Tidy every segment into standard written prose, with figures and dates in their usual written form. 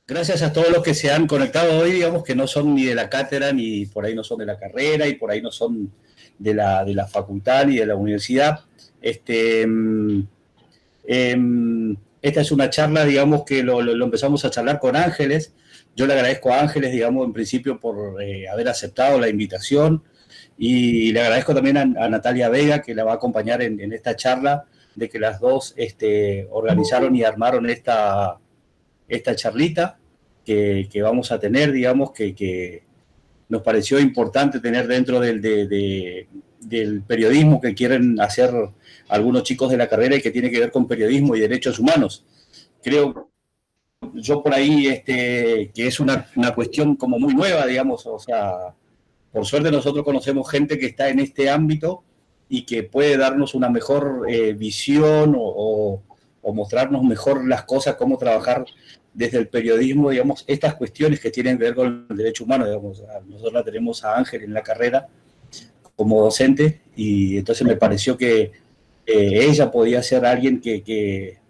Gracias a todos los que se han conectado hoy, digamos que no son ni de la cátedra, ni por ahí no son de la carrera, y por ahí no son de la facultad ni de la universidad. Esta es una charla, digamos, que lo empezamos a charlar con Ángeles. Yo le agradezco a Ángeles, digamos, en principio por haber aceptado la invitación, y le agradezco también a Natalia Vega, que la va a acompañar en esta charla, de que las dos organizaron y armaron esta charlita que vamos a tener, digamos, que nos pareció importante tener dentro del periodismo que quieren hacer algunos chicos de la carrera y que tiene que ver con periodismo y derechos humanos. Creo yo por ahí que es una cuestión como muy nueva, digamos, o sea, por suerte nosotros conocemos gente que está en este ámbito y que puede darnos una mejor visión o mostrarnos mejor las cosas, cómo trabajar desde el periodismo, digamos, estas cuestiones que tienen que ver con el derecho humano, digamos. Nosotros la tenemos a Ángel en la carrera como docente, y entonces me pareció que ella podía ser alguien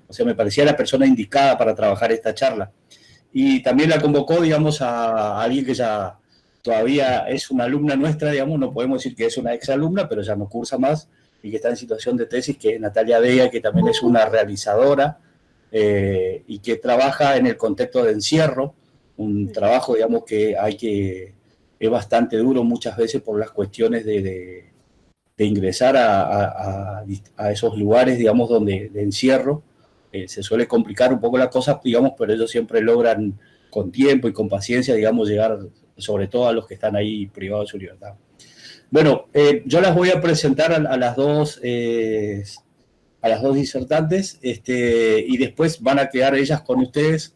o sea, me parecía la persona indicada para trabajar esta charla. Y también la convocó, digamos, a alguien que ya todavía es una alumna nuestra, digamos, no podemos decir que es una exalumna, pero ya no cursa más y que está en situación de tesis, que es Natalia Vega, que también es una realizadora y que trabaja en el contexto de encierro, un trabajo, digamos, es bastante duro muchas veces por las cuestiones de ingresar a esos lugares, digamos, de encierro. Se suele complicar un poco la cosa, digamos, pero ellos siempre logran con tiempo y con paciencia, digamos, llegar sobre todo a los que están ahí privados de su libertad. Bueno, yo las voy a presentar a las dos disertantes, y después van a quedar ellas con ustedes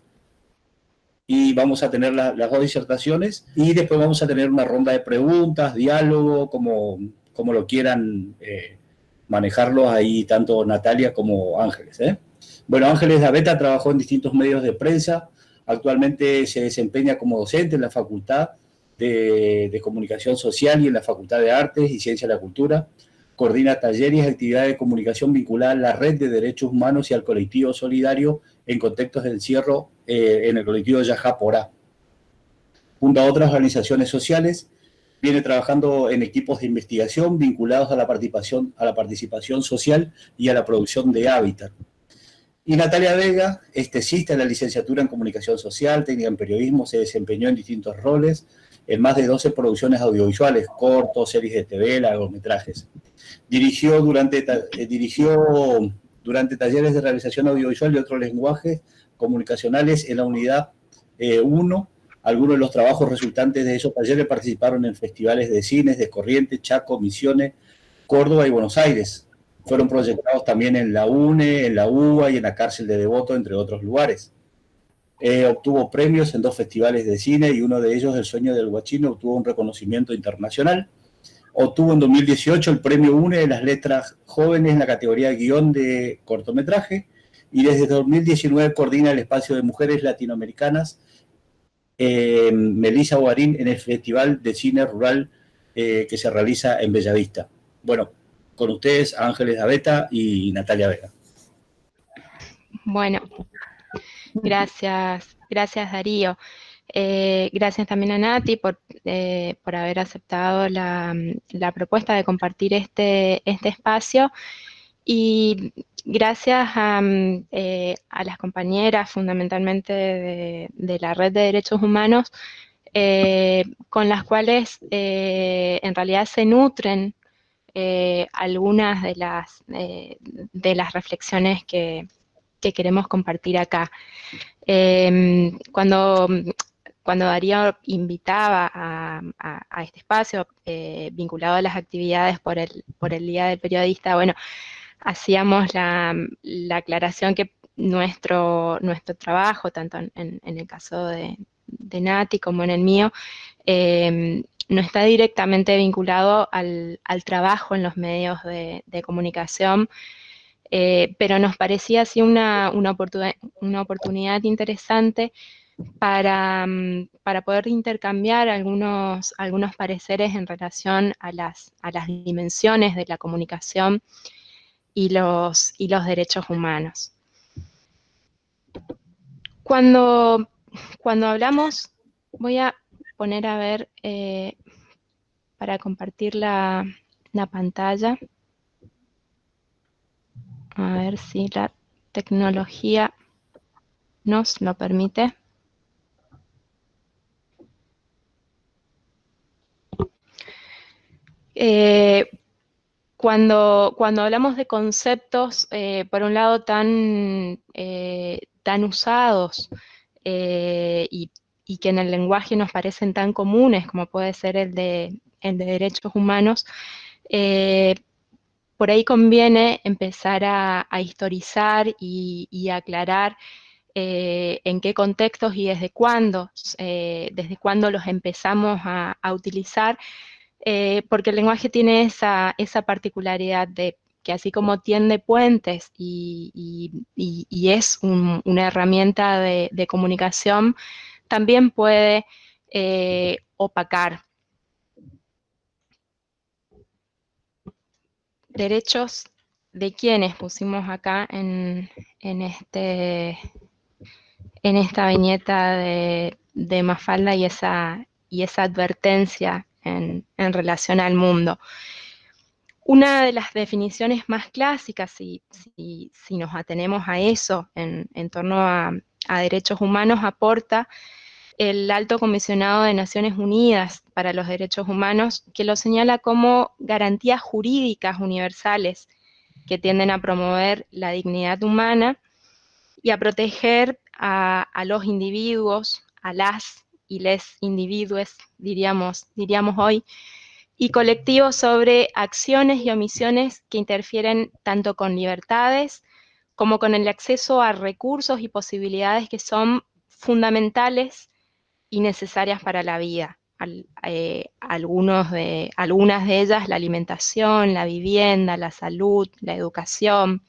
y vamos a tener las dos disertaciones, y después vamos a tener una ronda de preguntas, diálogo, como lo quieran manejarlo ahí tanto Natalia como Ángeles. Bueno, Ángeles Daveta trabajó en distintos medios de prensa, actualmente se desempeña como docente en la Facultad de Comunicación Social y en la Facultad de Artes y Ciencias de la Cultura. Coordina talleres y actividades de comunicación vinculadas a la Red de Derechos Humanos y al colectivo solidario en contextos de encierro en el colectivo Yajá Porá. Junto a otras organizaciones sociales, viene trabajando en equipos de investigación vinculados a la participación social y a la producción de hábitat. Y Natalia Vega es tesista en la licenciatura en Comunicación Social, técnica en periodismo, se desempeñó en distintos roles, en más de 12 producciones audiovisuales, cortos, series de TV, largometrajes. Dirigió durante talleres de realización audiovisual y otros lenguajes comunicacionales en la unidad 1. Algunos de los trabajos resultantes de esos talleres participaron en festivales de cines de Corrientes, Chaco, Misiones, Córdoba y Buenos Aires. Fueron proyectados también en la UNE, en la UBA y en la cárcel de Devoto, entre otros lugares. Obtuvo premios en 2 festivales de cine y uno de ellos, El Sueño del Guachino, obtuvo un reconocimiento internacional. Obtuvo en 2018 el premio UNE de las letras jóvenes en la categoría guión de cortometraje, y desde 2019 coordina el espacio de mujeres latinoamericanas Melissa Guarín en el Festival de Cine Rural que se realiza en Bellavista. Bueno, con ustedes Ángeles Daveta y Natalia Vega. Bueno, gracias Darío. Gracias también a Nati por haber aceptado la propuesta de compartir este espacio, y gracias a las compañeras fundamentalmente de la Red de Derechos Humanos, con las cuales en realidad se nutren algunas de las reflexiones que queremos compartir acá. Cuando Darío invitaba a este espacio vinculado a las actividades por el Día del Periodista, bueno, hacíamos la aclaración que nuestro trabajo, tanto en el caso de Nati como en el mío, no está directamente vinculado al trabajo en los medios de comunicación, pero nos parecía así una oportunidad interesante para poder intercambiar algunos pareceres en relación a las dimensiones de la comunicación y los derechos humanos. Cuando cuando hablamos, voy a poner a ver, para compartir la pantalla, a ver si la tecnología nos lo permite. Cuando hablamos de conceptos, por un lado, tan usados y que en el lenguaje nos parecen tan comunes, como puede ser el de derechos humanos, eh, por ahí conviene empezar a historizar y aclarar en qué contextos y desde cuándo los empezamos a utilizar, porque el lenguaje tiene esa particularidad de que así como tiende puentes y es una herramienta de comunicación, también puede opacar derechos de quienes pusimos acá en, este, en esta viñeta de Mafalda y esa advertencia en relación al mundo. Una de las definiciones más clásicas, si nos atenemos a eso en torno a derechos humanos, aporta el Alto Comisionado de Naciones Unidas para los Derechos Humanos, que lo señala como garantías jurídicas universales que tienden a promover la dignidad humana y a proteger a los individuos, a las y les individuos, diríamos hoy, y colectivos sobre acciones y omisiones que interfieren tanto con libertades como con el acceso a recursos y posibilidades que son fundamentales y necesarias para la vida. Algunas de ellas, la alimentación, la vivienda, la salud, la educación,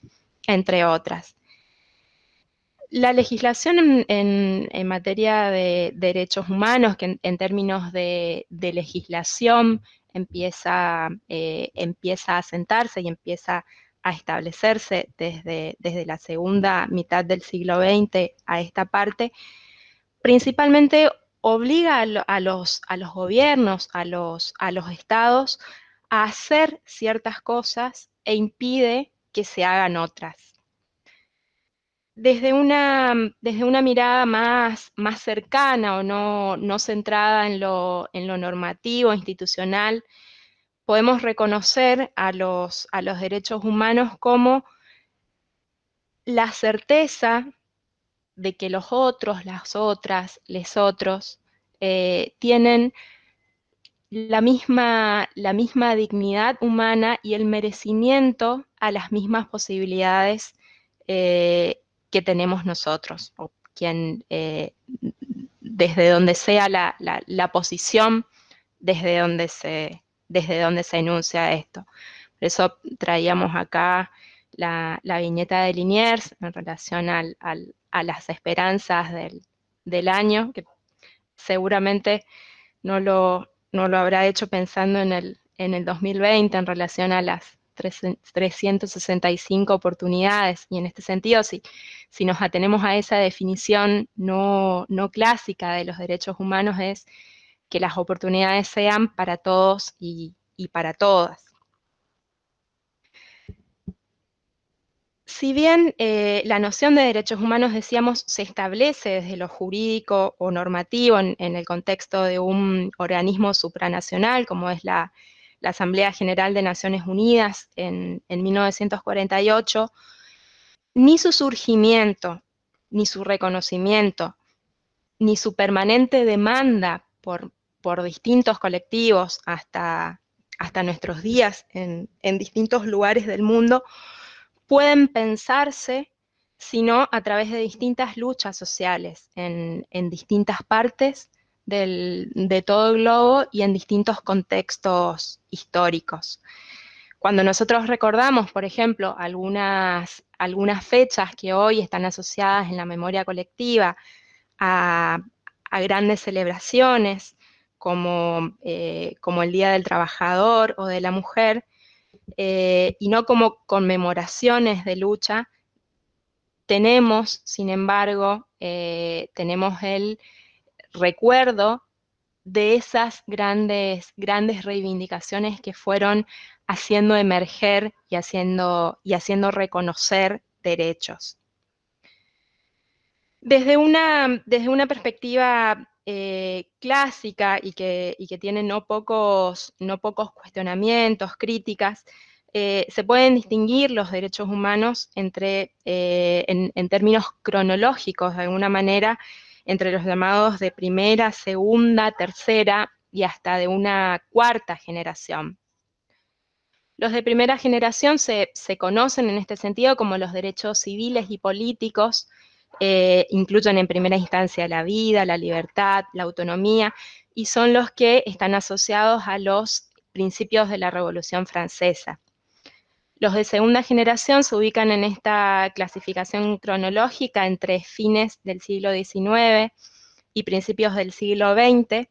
entre otras. La legislación en materia de derechos humanos, que en términos de legislación empieza a sentarse y empieza a establecerse desde la segunda mitad del siglo XX a esta parte, principalmente obliga a los gobiernos, a los estados, a hacer ciertas cosas e impide que se hagan otras. Desde una mirada más cercana o no centrada en lo normativo, institucional, podemos reconocer a los derechos humanos como la certeza de que los otros, las otras, les otros, tienen la misma dignidad humana y el merecimiento a las mismas posibilidades que tenemos nosotros, o quien, desde donde sea la posición, desde donde se enuncia esto. Por eso traíamos acá la viñeta de Liniers en relación a las esperanzas del año, que seguramente no lo habrá hecho pensando en el 2020 en relación a las 365 oportunidades. Y en este sentido, si nos atenemos a esa definición no clásica de los derechos humanos, es que las oportunidades sean para todos y para todas. Si bien la noción de derechos humanos, decíamos, se establece desde lo jurídico o normativo en el contexto de un organismo supranacional, como es la Asamblea General de Naciones Unidas en 1948, ni su surgimiento, ni su reconocimiento, ni su permanente demanda por distintos colectivos hasta nuestros días en distintos lugares del mundo, pueden pensarse, sino a través de distintas luchas sociales en distintas partes de todo el globo y en distintos contextos históricos. Cuando nosotros recordamos, por ejemplo, algunas fechas que hoy están asociadas en la memoria colectiva a grandes celebraciones, como el Día del Trabajador o de la Mujer, y no como conmemoraciones de lucha, tenemos, sin embargo, tenemos recuerdo de esas grandes reivindicaciones que fueron haciendo emerger y haciendo reconocer derechos. Desde una perspectiva clásica y que tiene no pocos cuestionamientos, críticas, se pueden distinguir los derechos humanos en términos cronológicos, de alguna manera, entre los llamados de primera, segunda, tercera y hasta de una cuarta generación. Los de primera generación se conocen en este sentido como los derechos civiles y políticos, incluyen en primera instancia la vida, la libertad, la autonomía, y son los que están asociados a los principios de la Revolución Francesa. Los de segunda generación se ubican en esta clasificación cronológica entre fines del siglo XIX y principios del siglo XX,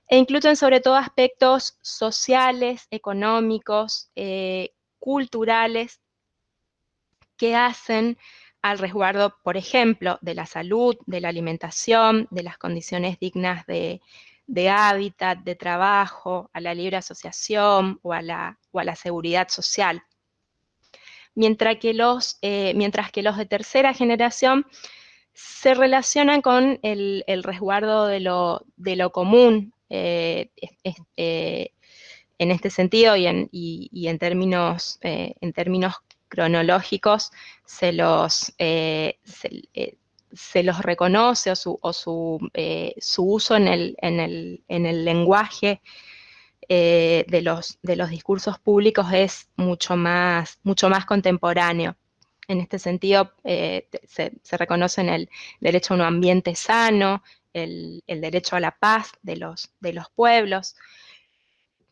e incluyen sobre todo aspectos sociales, económicos, culturales, que hacen al resguardo, por ejemplo, de la salud, de la alimentación, de las condiciones dignas de hábitat, de trabajo, a la libre asociación o a la seguridad social. Mientras que los de tercera generación se relacionan con el resguardo de lo común, en este sentido y en términos cronológicos se los reconoce, o su uso en el lenguaje de los discursos públicos es mucho más contemporáneo. En este sentido, se reconocen el derecho a un ambiente sano, el derecho a la paz de los pueblos.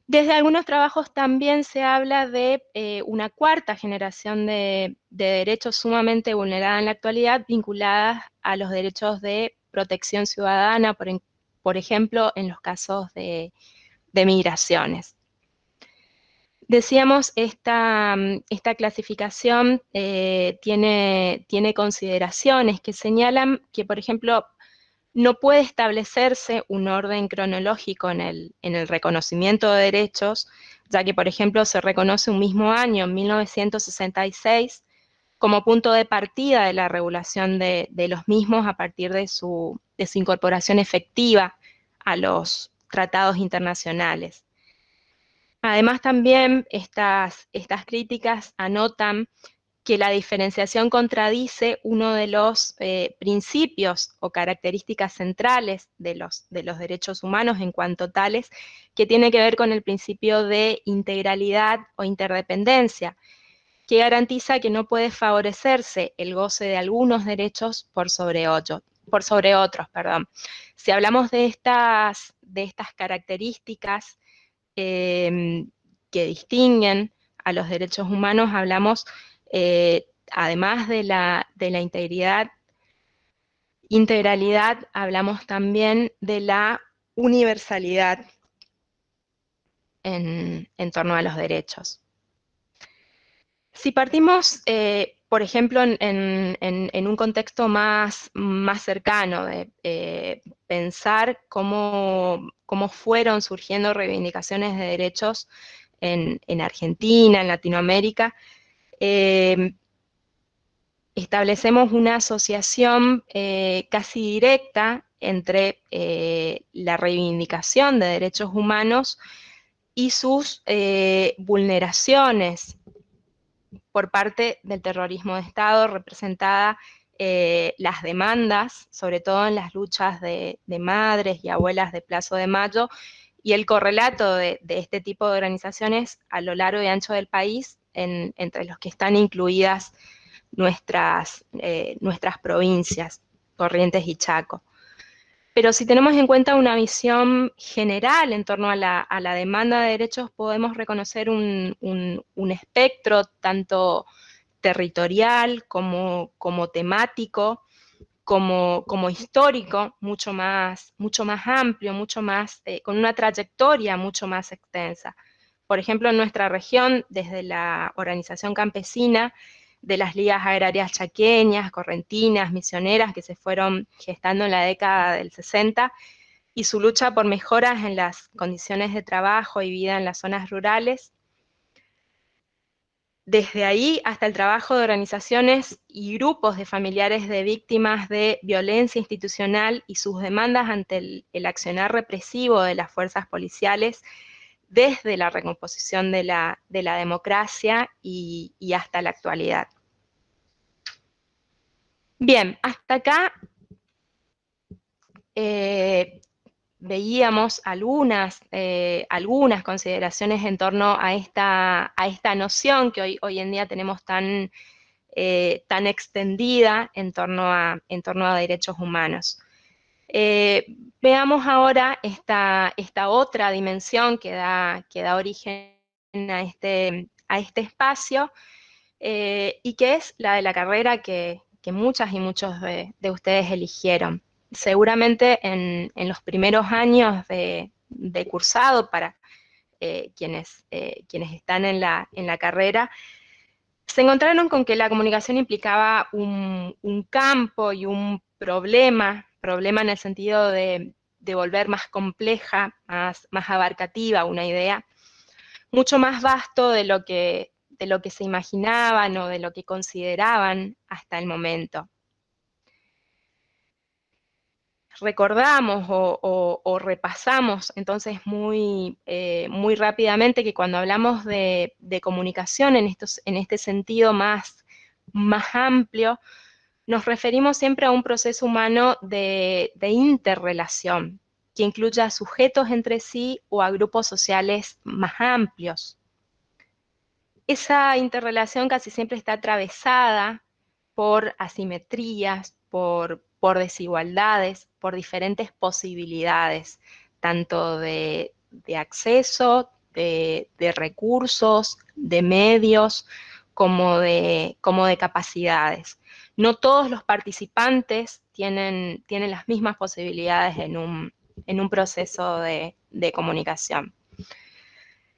Desde algunos trabajos también se habla de una cuarta generación de derechos sumamente vulneradas en la actualidad, vinculadas a los derechos de protección ciudadana, por ejemplo, en los casos de migraciones. Decíamos, esta clasificación tiene consideraciones que señalan que, por ejemplo, no puede establecerse un orden cronológico en el reconocimiento de derechos, ya que, por ejemplo, se reconoce un mismo año, 1966, como punto de partida de la regulación de los mismos a partir de su incorporación efectiva a los tratados internacionales. Además, también estas críticas anotan que la diferenciación contradice uno de los principios o características centrales de los derechos humanos en cuanto tales, que tiene que ver con el principio de integralidad o interdependencia, que garantiza que no puede favorecerse el goce de algunos derechos por sobre otros. Si hablamos de estas características que distinguen a los derechos humanos, hablamos, además de la integralidad, hablamos también de la universalidad en torno a los derechos. Si partimos, por ejemplo, en un contexto más cercano, de pensar cómo fueron surgiendo reivindicaciones de derechos en Argentina, en Latinoamérica, establecemos una asociación casi directa entre la reivindicación de derechos humanos y sus vulneraciones por parte del terrorismo de Estado, representada las demandas, sobre todo en las luchas de madres y abuelas de Plazo de Mayo, y el correlato de este tipo de organizaciones a lo largo y ancho del país, entre los que están incluidas nuestras provincias, Corrientes y Chaco. Pero si tenemos en cuenta una visión general en torno a la demanda de derechos, podemos reconocer un espectro tanto territorial como temático, como histórico, mucho más amplio, con una trayectoria mucho más extensa. Por ejemplo, en nuestra región, desde la organización campesina, de las ligas agrarias chaqueñas, correntinas, misioneras, que se fueron gestando en la década del 60, y su lucha por mejoras en las condiciones de trabajo y vida en las zonas rurales. Desde ahí hasta el trabajo de organizaciones y grupos de familiares de víctimas de violencia institucional y sus demandas ante el accionar represivo de las fuerzas policiales desde la recomposición de la democracia y hasta la actualidad. Bien, hasta acá veíamos algunas consideraciones en torno a esta noción que hoy en día tenemos tan extendida en torno a derechos humanos. Veamos ahora esta otra dimensión que da origen a este espacio, y que es la de la carrera que muchas y muchos de ustedes eligieron. Seguramente en los primeros años de cursado, para quienes están en la carrera, se encontraron con que la comunicación implicaba un campo y un problema en el sentido de volver más compleja, más abarcativa una idea, mucho más vasto de lo que se imaginaban o de lo que consideraban hasta el momento. Recordamos o repasamos entonces muy rápidamente que cuando hablamos de comunicación en este sentido más amplio, nos referimos siempre a un proceso humano de interrelación, que incluya a sujetos entre sí o a grupos sociales más amplios. Esa interrelación casi siempre está atravesada por asimetrías, por desigualdades, por diferentes posibilidades, tanto de acceso, de recursos, de medios, como de capacidades. No todos los participantes tienen las mismas posibilidades en un proceso de comunicación.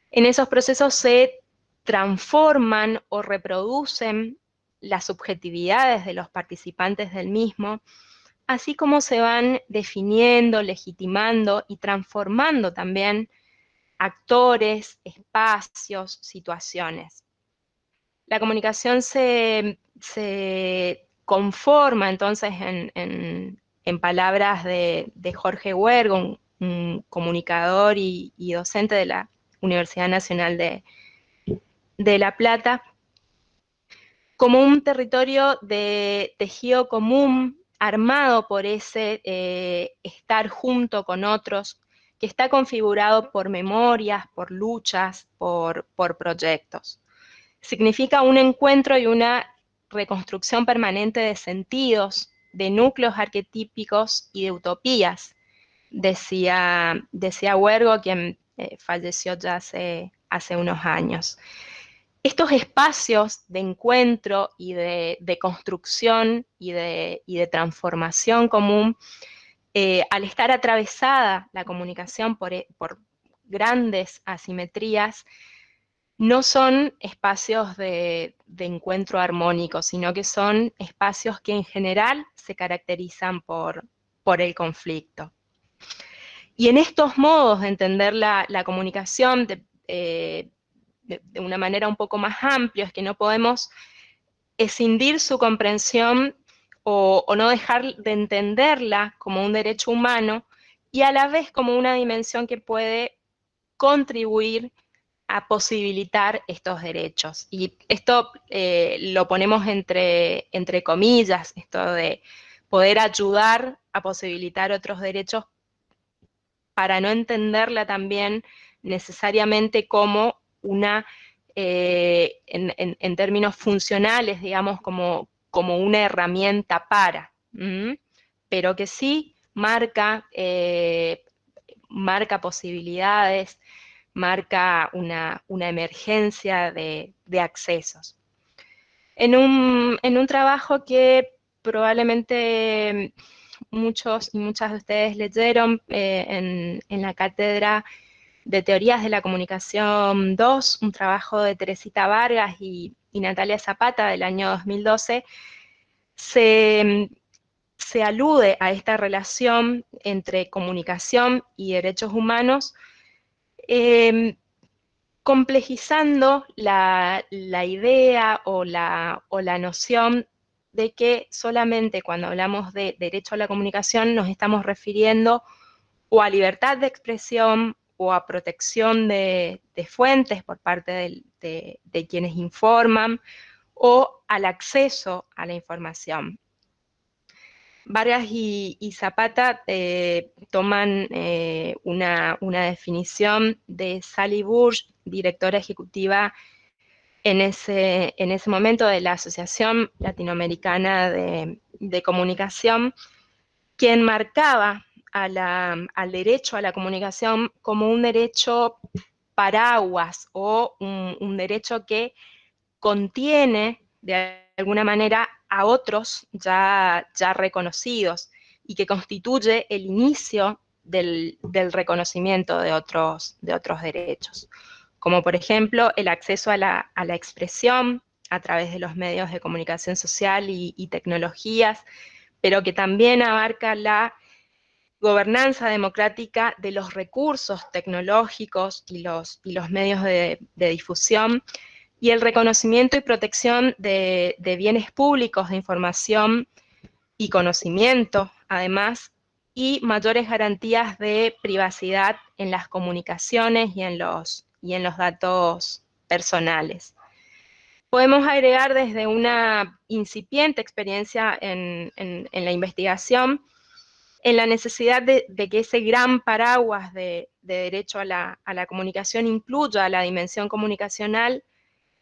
En esos procesos se transforman o reproducen las subjetividades de los participantes del mismo, así como se van definiendo, legitimando y transformando también actores, espacios, situaciones. La comunicación se conforma entonces en palabras de Jorge Huergo, un comunicador y docente de la Universidad Nacional de La Plata, como un territorio de tejido común armado por ese estar junto con otros, que está configurado por memorias, por luchas, por proyectos. Significa un encuentro y una reconstrucción permanente de sentidos, de núcleos arquetípicos y de utopías, decía Huergo, quien falleció ya hace unos años. Estos espacios de encuentro y de construcción y de transformación común, al estar atravesada la comunicación por grandes asimetrías, no son espacios de encuentro armónico, sino que son espacios que en general se caracterizan por el conflicto. Y en estos modos de entender la comunicación de una manera un poco más amplia, es que no podemos escindir su comprensión o no dejar de entenderla como un derecho humano y a la vez como una dimensión que puede contribuir a posibilitar estos derechos. Y esto lo ponemos entre comillas, esto de poder ayudar a posibilitar otros derechos, para no entenderla también necesariamente como una, en términos funcionales, digamos, como una herramienta para, pero que sí marca posibilidades, marca una emergencia de accesos. En un trabajo que probablemente muchos y muchas de ustedes leyeron en la cátedra de Teorías de la Comunicación 2, un trabajo de Teresita Vargas y Natalia Zapata del año 2012, se alude a esta relación entre comunicación y derechos humanos, complejizando la idea o la noción de que solamente cuando hablamos de derecho a la comunicación nos estamos refiriendo o a libertad de expresión o a protección de fuentes por parte de quienes informan, o al acceso a la información. Vargas y Zapata toman una definición de Sally Burch, directora ejecutiva en ese momento de la Asociación Latinoamericana de Comunicación, que enmarcaba al derecho a la comunicación como un derecho paraguas o un derecho que contiene de alguna manera a otros ya reconocidos y que constituye el inicio del reconocimiento de otros derechos, como por ejemplo el acceso a la expresión a través de los medios de comunicación social y tecnologías, pero que también abarca la gobernanza democrática de los recursos tecnológicos y los medios de difusión, y el reconocimiento y protección de bienes públicos de información y conocimiento, además, y mayores garantías de privacidad en las comunicaciones y en los datos personales. Podemos agregar desde una incipiente experiencia en la investigación, en la necesidad de que ese gran paraguas de derecho a la comunicación incluya la dimensión comunicacional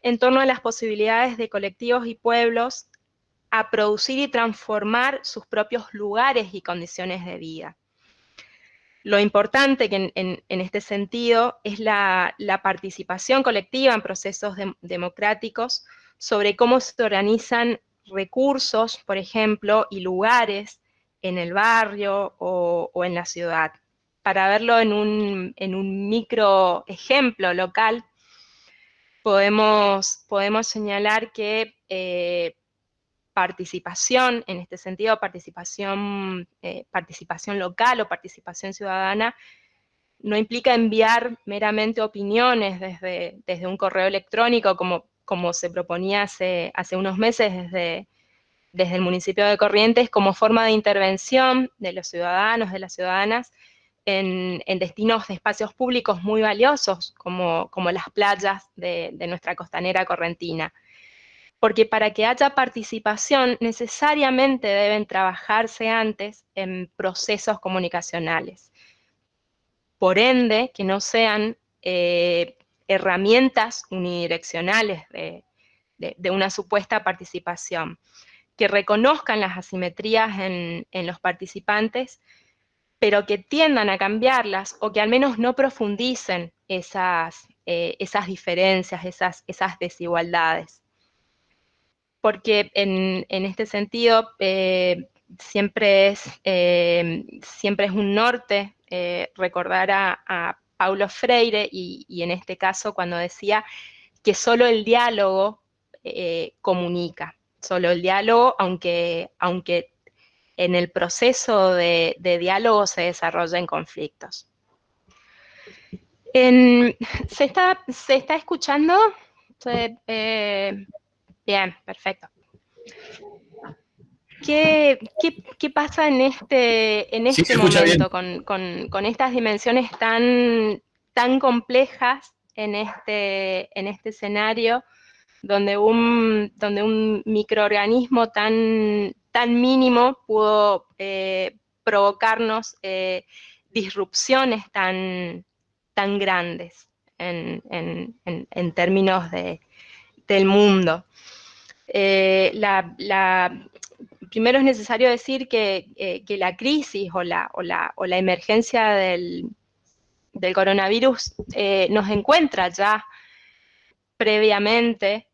en torno a las posibilidades de colectivos y pueblos a producir y transformar sus propios lugares y condiciones de vida. Lo importante que en este sentido es la participación colectiva en procesos democráticos sobre cómo se organizan recursos, por ejemplo, y lugares en el barrio o en la ciudad. Para verlo en un micro ejemplo local, podemos señalar que participación, en este sentido, participación local o participación ciudadana, no implica enviar meramente opiniones desde un correo electrónico, como se proponía hace unos meses desde el municipio de Corrientes, como forma de intervención de los ciudadanos, de las ciudadanas, en destinos de espacios públicos muy valiosos, como las playas de nuestra costanera correntina. Porque para que haya participación necesariamente deben trabajarse antes en procesos comunicacionales. Por ende, que no sean herramientas unidireccionales de una supuesta participación, que reconozcan las asimetrías en los participantes, pero que tiendan a cambiarlas o que al menos no profundicen esas diferencias, esas desigualdades. Porque en este sentido siempre es un norte recordar a Paulo Freire y en este caso cuando decía que solo el diálogo comunica, solo el diálogo, aunque en el proceso de diálogo se desarrollen conflictos. ¿Se está escuchando? Bien, perfecto. ¿Qué pasa en Sí, se este escucha bien. momento con estas dimensiones tan complejas en este escenario, donde un microorganismo tan mínimo pudo provocarnos disrupciones tan grandes en términos del mundo? Primero es necesario decir que la crisis o la emergencia del coronavirus nos encuentra ya previamente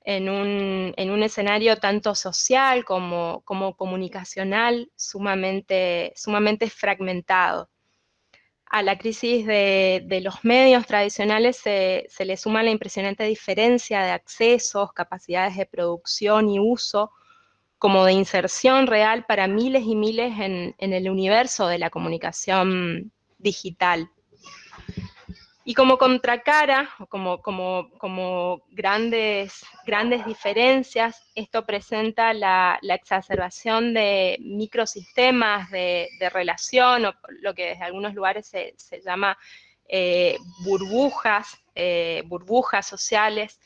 en un escenario tanto social como comunicacional sumamente fragmentado. A la crisis de los medios tradicionales se le suma la impresionante diferencia de accesos, capacidades de producción y uso, como de inserción real para miles y miles en el universo de la comunicación digital. Y como contracara, como grandes diferencias, esto presenta la exacerbación de microsistemas de relación, o lo que desde algunos lugares se llama burbujas, burbujas sociales.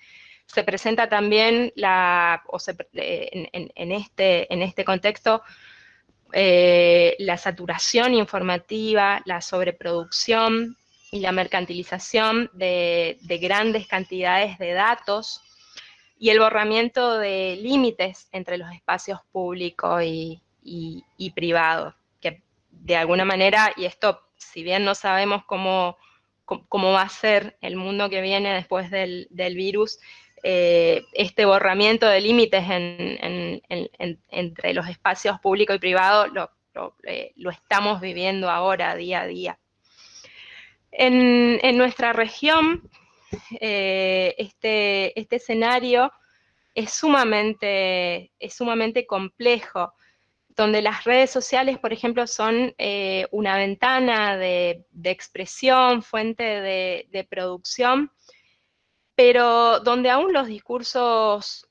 Se presenta también, en este contexto, la saturación informativa, la sobreproducción y la mercantilización de grandes cantidades de datos y el borramiento de límites entre los espacios público y privado, que de alguna manera, y esto si bien no sabemos cómo va a ser el mundo que viene después del virus, este borramiento de límites entre los espacios público y privado lo estamos viviendo ahora, día a día. En nuestra región, este escenario es sumamente complejo, donde las redes sociales, por ejemplo, son una ventana de expresión, fuente de producción, pero donde aún los discursos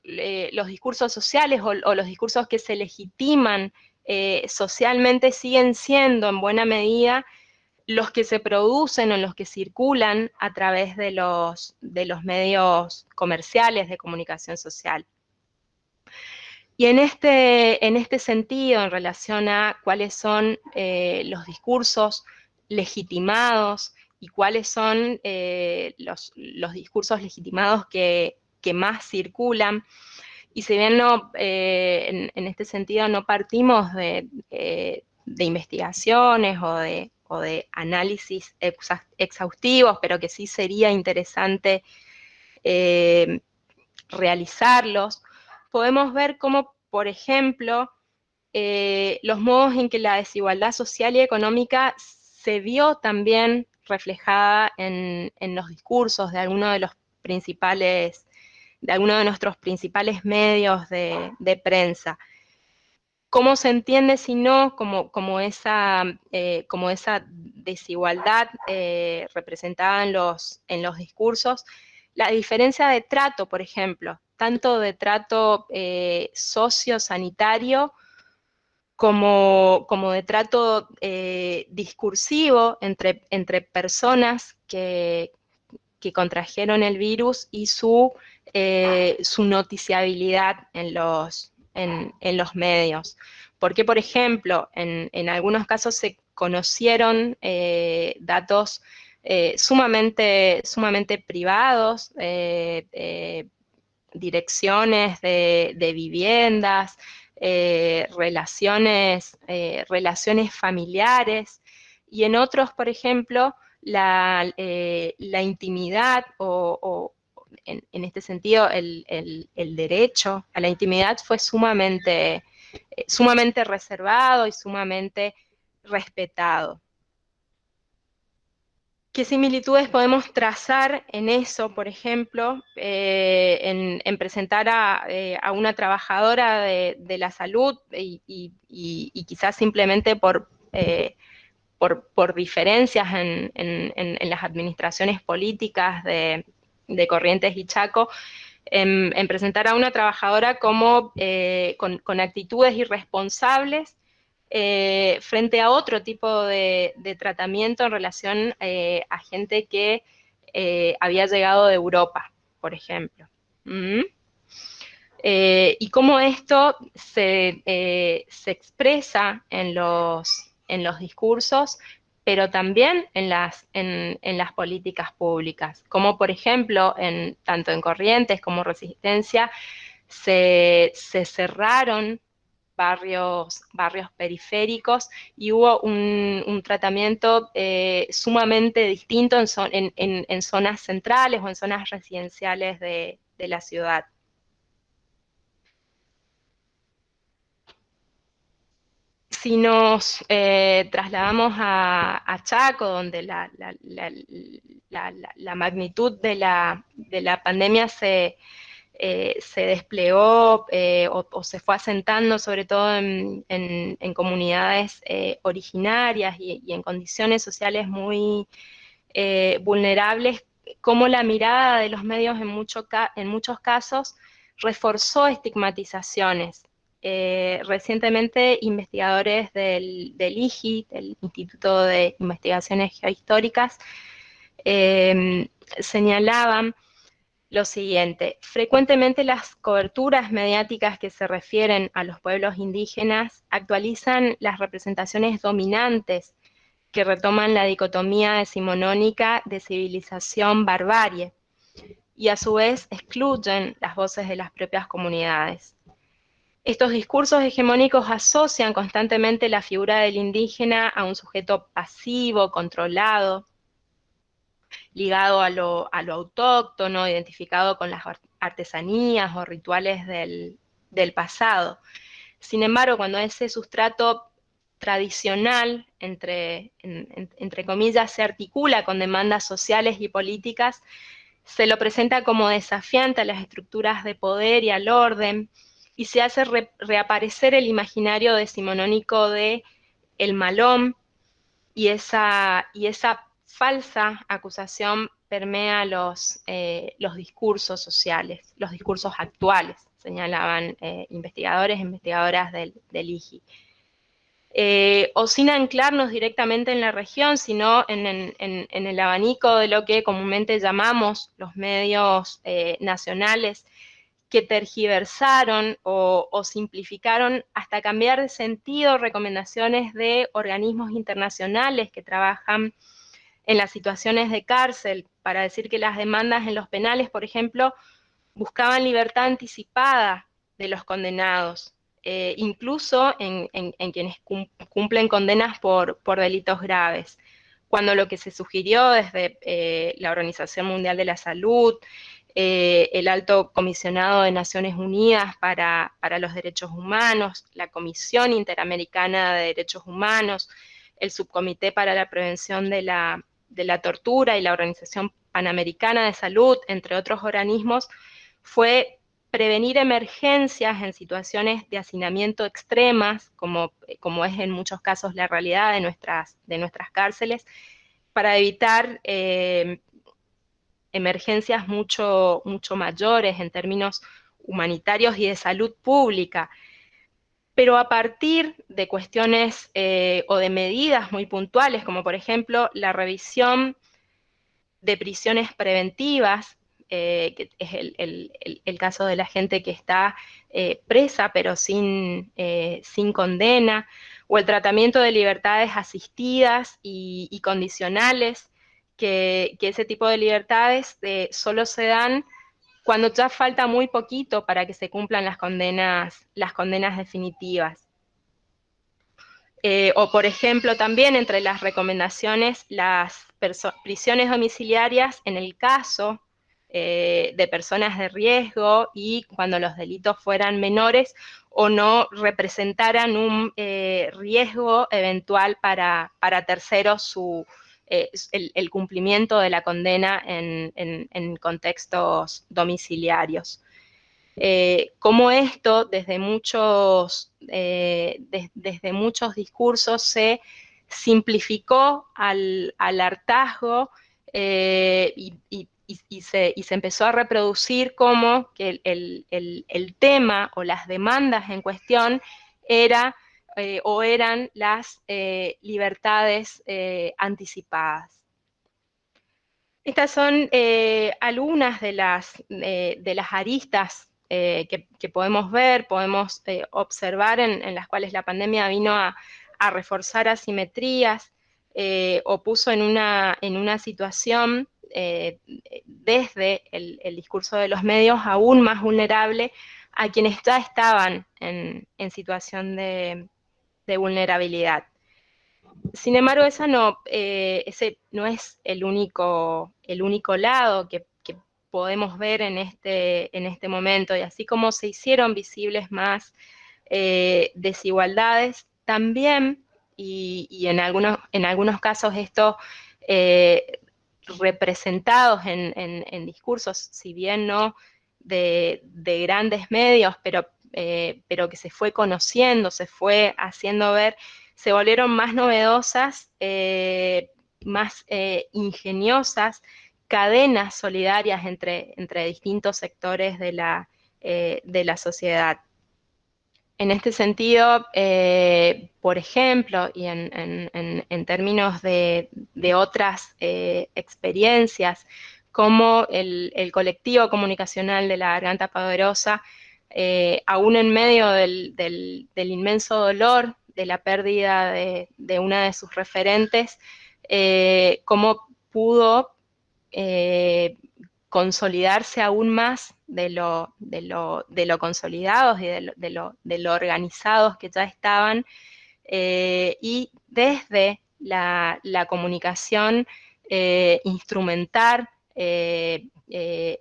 sociales o los discursos que se legitiman socialmente siguen siendo en buena medida los que se producen o los que circulan a través de los medios comerciales de comunicación social. Y en este sentido, en relación a cuáles son los discursos legitimados y cuáles son los discursos legitimados que más circulan, y si bien en este sentido no partimos de investigaciones o de análisis exhaustivos, pero que sí sería interesante realizarlos, podemos ver cómo, por ejemplo, los modos en que la desigualdad social y económica se vio también reflejada en los discursos de algunos de nuestros principales medios de prensa. ¿Cómo se entiende si no como esa desigualdad representada en los discursos? La diferencia de trato, por ejemplo, tanto de trato sociosanitario como de trato discursivo entre personas que contrajeron el virus y su noticiabilidad en los medios. Porque, por ejemplo, en algunos casos se conocieron datos sumamente privados, direcciones de viviendas, relaciones familiares, y en otros, por ejemplo, la intimidad o en este sentido el derecho a la intimidad fue sumamente reservado y sumamente respetado. ¿Qué similitudes podemos trazar en eso, por ejemplo, en presentar a una trabajadora de la salud y quizás simplemente por diferencias en las administraciones políticas de Corrientes y Chaco, en presentar a una trabajadora como con actitudes irresponsables frente a otro tipo de tratamiento en relación a gente que había llegado de Europa, por ejemplo. Y cómo esto se expresa en los discursos, pero también en las políticas públicas, como por ejemplo, tanto en Corrientes como Resistencia, se cerraron barrios periféricos y hubo un tratamiento sumamente distinto en zonas centrales o en zonas residenciales de la ciudad. Si nos trasladamos a Chaco, donde la magnitud de la pandemia se desplegó o se fue asentando sobre todo en comunidades originarias y en condiciones sociales muy vulnerables, como la mirada de los medios en muchos casos reforzó estigmatizaciones. Recientemente, investigadores del IGI, del Instituto de Investigaciones Geohistóricas, señalaban lo siguiente: frecuentemente las coberturas mediáticas que se refieren a los pueblos indígenas actualizan las representaciones dominantes que retoman la dicotomía decimonónica de civilización-barbarie, y a su vez excluyen las voces de las propias comunidades. Estos discursos hegemónicos asocian constantemente la figura del indígena a un sujeto pasivo, controlado, ligado a lo autóctono, identificado con las artesanías o rituales del pasado. Sin embargo, cuando ese sustrato tradicional, entre comillas, se articula con demandas sociales y políticas, se lo presenta como desafiante a las estructuras de poder y al orden, y se hace reaparecer el imaginario decimonónico de el malón, y esa falsa acusación permea los discursos sociales, los discursos actuales, señalaban investigadores e investigadoras del IGI. O sin anclarnos directamente en la región, sino en el abanico de lo que comúnmente llamamos los medios nacionales, que tergiversaron o simplificaron hasta cambiar de sentido recomendaciones de organismos internacionales que trabajan en las situaciones de cárcel, para decir que las demandas en los penales, por ejemplo, buscaban libertad anticipada de los condenados, incluso en quienes cumplen condenas por delitos graves, cuando lo que se sugirió desde la Organización Mundial de la Salud, el Alto Comisionado de Naciones Unidas para los Derechos Humanos, la Comisión Interamericana de Derechos Humanos, el Subcomité para la Prevención de la Tortura y la Organización Panamericana de Salud, entre otros organismos, fue prevenir emergencias en situaciones de hacinamiento extremas, como es en muchos casos la realidad de nuestras cárceles, para evitar emergencias mucho mayores en términos humanitarios y de salud pública. Pero a partir de cuestiones o de medidas muy puntuales, como por ejemplo la revisión de prisiones preventivas, que es el caso de la gente que está presa pero sin condena, o el tratamiento de libertades asistidas y condicionales, que ese tipo de libertades solo se dan cuando ya falta muy poquito para que se cumplan las condenas definitivas. O, por ejemplo, también entre las recomendaciones, las prisiones domiciliarias en el caso de personas de riesgo y cuando los delitos fueran menores o no representaran un riesgo eventual para terceros el cumplimiento de la condena en contextos domiciliarios. Cómo esto, desde muchos discursos, se simplificó al hartazgo y se empezó a reproducir como que el tema o las demandas en cuestión eran las libertades anticipadas. Estas son algunas de las aristas que podemos ver, podemos observar en las cuales la pandemia vino a reforzar asimetrías o puso en una situación desde el discurso de los medios aún más vulnerable a quienes ya estaban en situación de vulnerabilidad. Sin embargo, ese no es el único lado que podemos ver en este momento, y así como se hicieron visibles más desigualdades, también, y en algunos casos esto representados en discursos, si bien no de grandes medios, pero que se fue conociendo, se fue haciendo ver, se volvieron más novedosas, más ingeniosas, cadenas solidarias entre distintos sectores de la sociedad. En este sentido, por ejemplo, y en términos de otras experiencias, como el colectivo comunicacional de la Garganta Poderosa, aún en medio del inmenso dolor de la pérdida de una de sus referentes, cómo pudo consolidarse aún más de lo consolidados y de lo organizados que ya estaban, y desde la comunicación instrumentar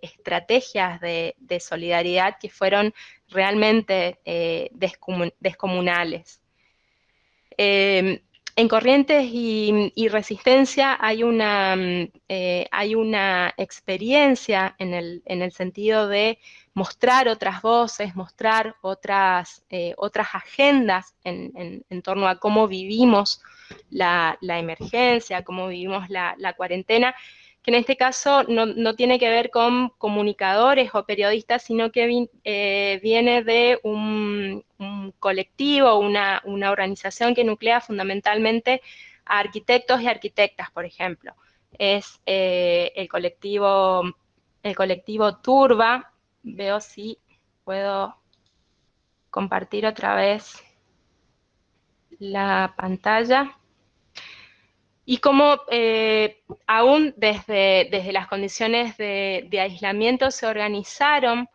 estrategias de solidaridad que fueron realmente descomunales. En Corrientes y Resistencia hay una experiencia en el sentido de mostrar otras voces, mostrar otras agendas en torno a cómo vivimos la emergencia, cómo vivimos la cuarentena, que en este caso no tiene que ver con comunicadores o periodistas, sino que viene de un colectivo, una organización que nuclea fundamentalmente a arquitectos y arquitectas, por ejemplo. Es el colectivo Turba. Veo si puedo compartir otra vez la pantalla. Y cómo aún desde las condiciones de aislamiento se organizaron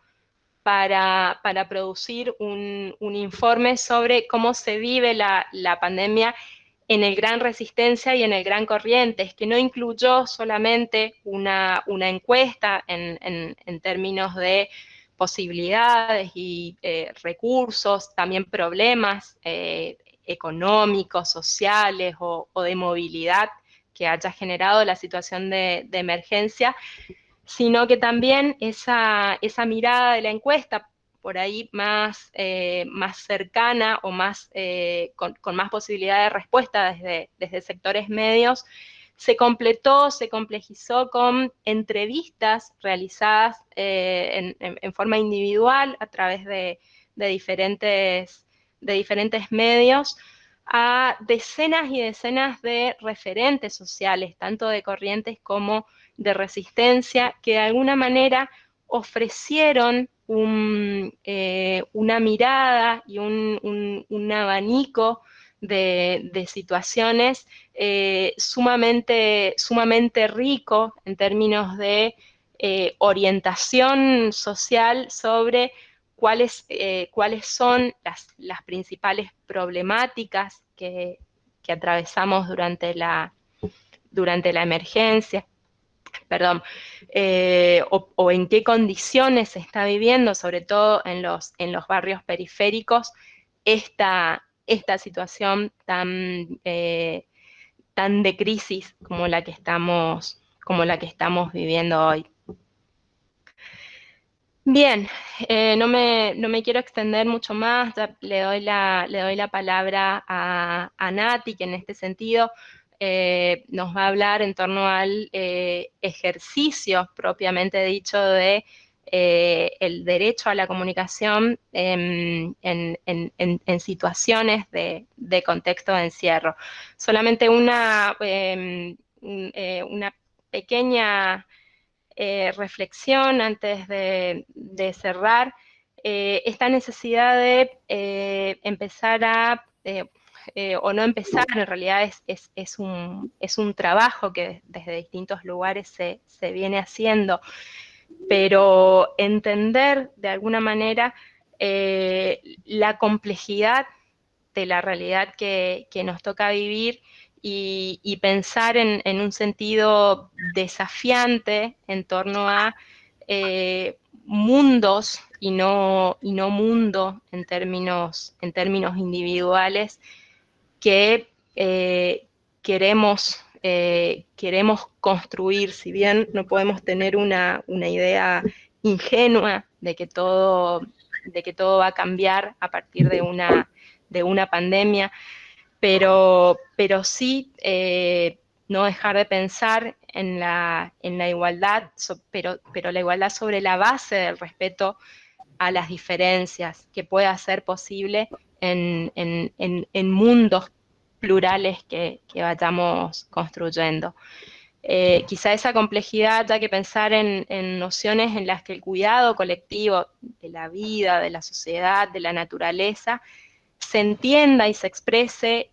para producir un informe sobre cómo se vive la pandemia en el Gran Resistencia y en el Gran Corrientes, que no incluyó solamente una encuesta en términos de posibilidades y recursos, también problemas económicos, sociales o de movilidad que haya generado la situación de emergencia, sino que también esa mirada de la encuesta, por ahí más cercana o con más posibilidad de respuesta desde sectores medios, se completó, se complejizó con entrevistas realizadas en forma individual a través de diferentes medios a decenas y decenas de referentes sociales, tanto de Corrientes como de Resistencia, que de alguna manera ofrecieron una mirada y un abanico de situaciones sumamente rico en términos de orientación social sobre cuáles son las principales problemáticas que atravesamos durante la emergencia, o en qué condiciones se está viviendo, sobre todo en los barrios periféricos, esta situación tan de crisis como la que estamos viviendo hoy. Bien, no me quiero extender mucho más, ya le doy la palabra a Nati, que en este sentido nos va a hablar en torno al ejercicio propiamente dicho de el derecho a la comunicación en situaciones de contexto de encierro. Solamente una pequeña reflexión antes de cerrar, esta necesidad de empezar o no empezar, en realidad es un trabajo que desde distintos lugares se viene haciendo, pero entender de alguna manera la complejidad de la realidad que nos toca vivir y pensar en un sentido desafiante en torno a mundos y no mundo en términos individuales, que queremos construir, si bien no podemos tener una idea ingenua de que todo va a cambiar a partir de una pandemia, pero sí no dejar de pensar en la igualdad, pero la igualdad sobre la base del respeto a las diferencias, que pueda ser posible en mundos plurales que vayamos construyendo. Quizá esa complejidad hay que pensar en nociones en las que el cuidado colectivo de la vida, de la sociedad, de la naturaleza, se entienda y se exprese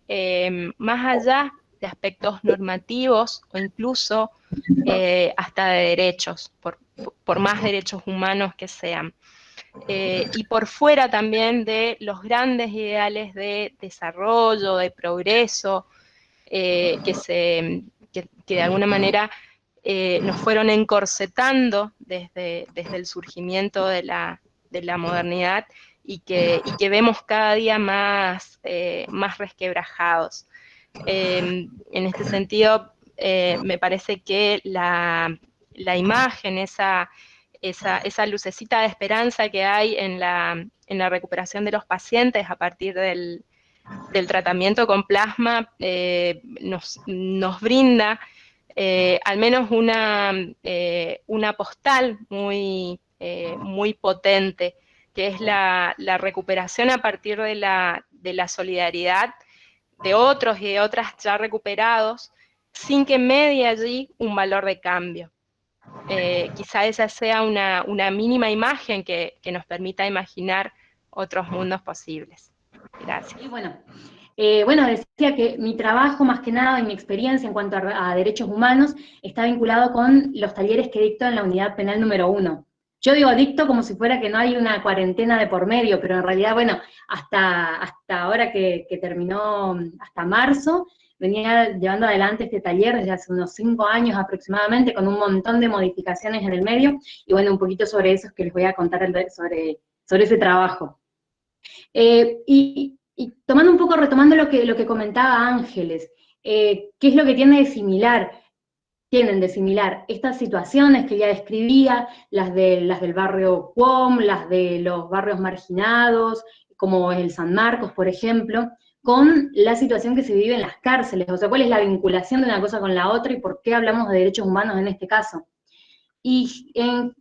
más allá de aspectos normativos o incluso hasta de derechos, por más derechos humanos que sean. Y por fuera también de los grandes ideales de desarrollo, de progreso, que de alguna manera nos fueron encorsetando desde el surgimiento de la modernidad y que vemos cada día más resquebrajados. En este sentido, me parece que la imagen, esa lucecita de esperanza que hay en la recuperación de los pacientes a partir del tratamiento con plasma, nos brinda al menos una postal muy potente, que es la recuperación a partir de la solidaridad de otros y de otras ya recuperados, sin que medie allí un valor de cambio. Quizá esa sea una mínima imagen que nos permita imaginar otros mundos posibles. Gracias. Y bueno, decía que mi trabajo más que nada y mi experiencia en cuanto a derechos humanos está vinculado con los talleres que dicto en la unidad penal número 1. Yo digo dicto como si fuera que no hay una cuarentena de por medio, pero en realidad, bueno, hasta ahora que terminó, hasta marzo, venía llevando adelante este taller desde hace unos 5 años aproximadamente, con un montón de modificaciones en el medio, y bueno, un poquito sobre eso es que les voy a contar sobre ese trabajo. Y tomando un poco, retomando lo que comentaba Ángeles, ¿qué es lo que tienen de similar estas situaciones que ya describía, las del barrio Cuom, las de los barrios marginados, como el San Marcos, por ejemplo, con la situación que se vive en las cárceles? O sea, ¿cuál es la vinculación de una cosa con la otra y por qué hablamos de derechos humanos en este caso? Y en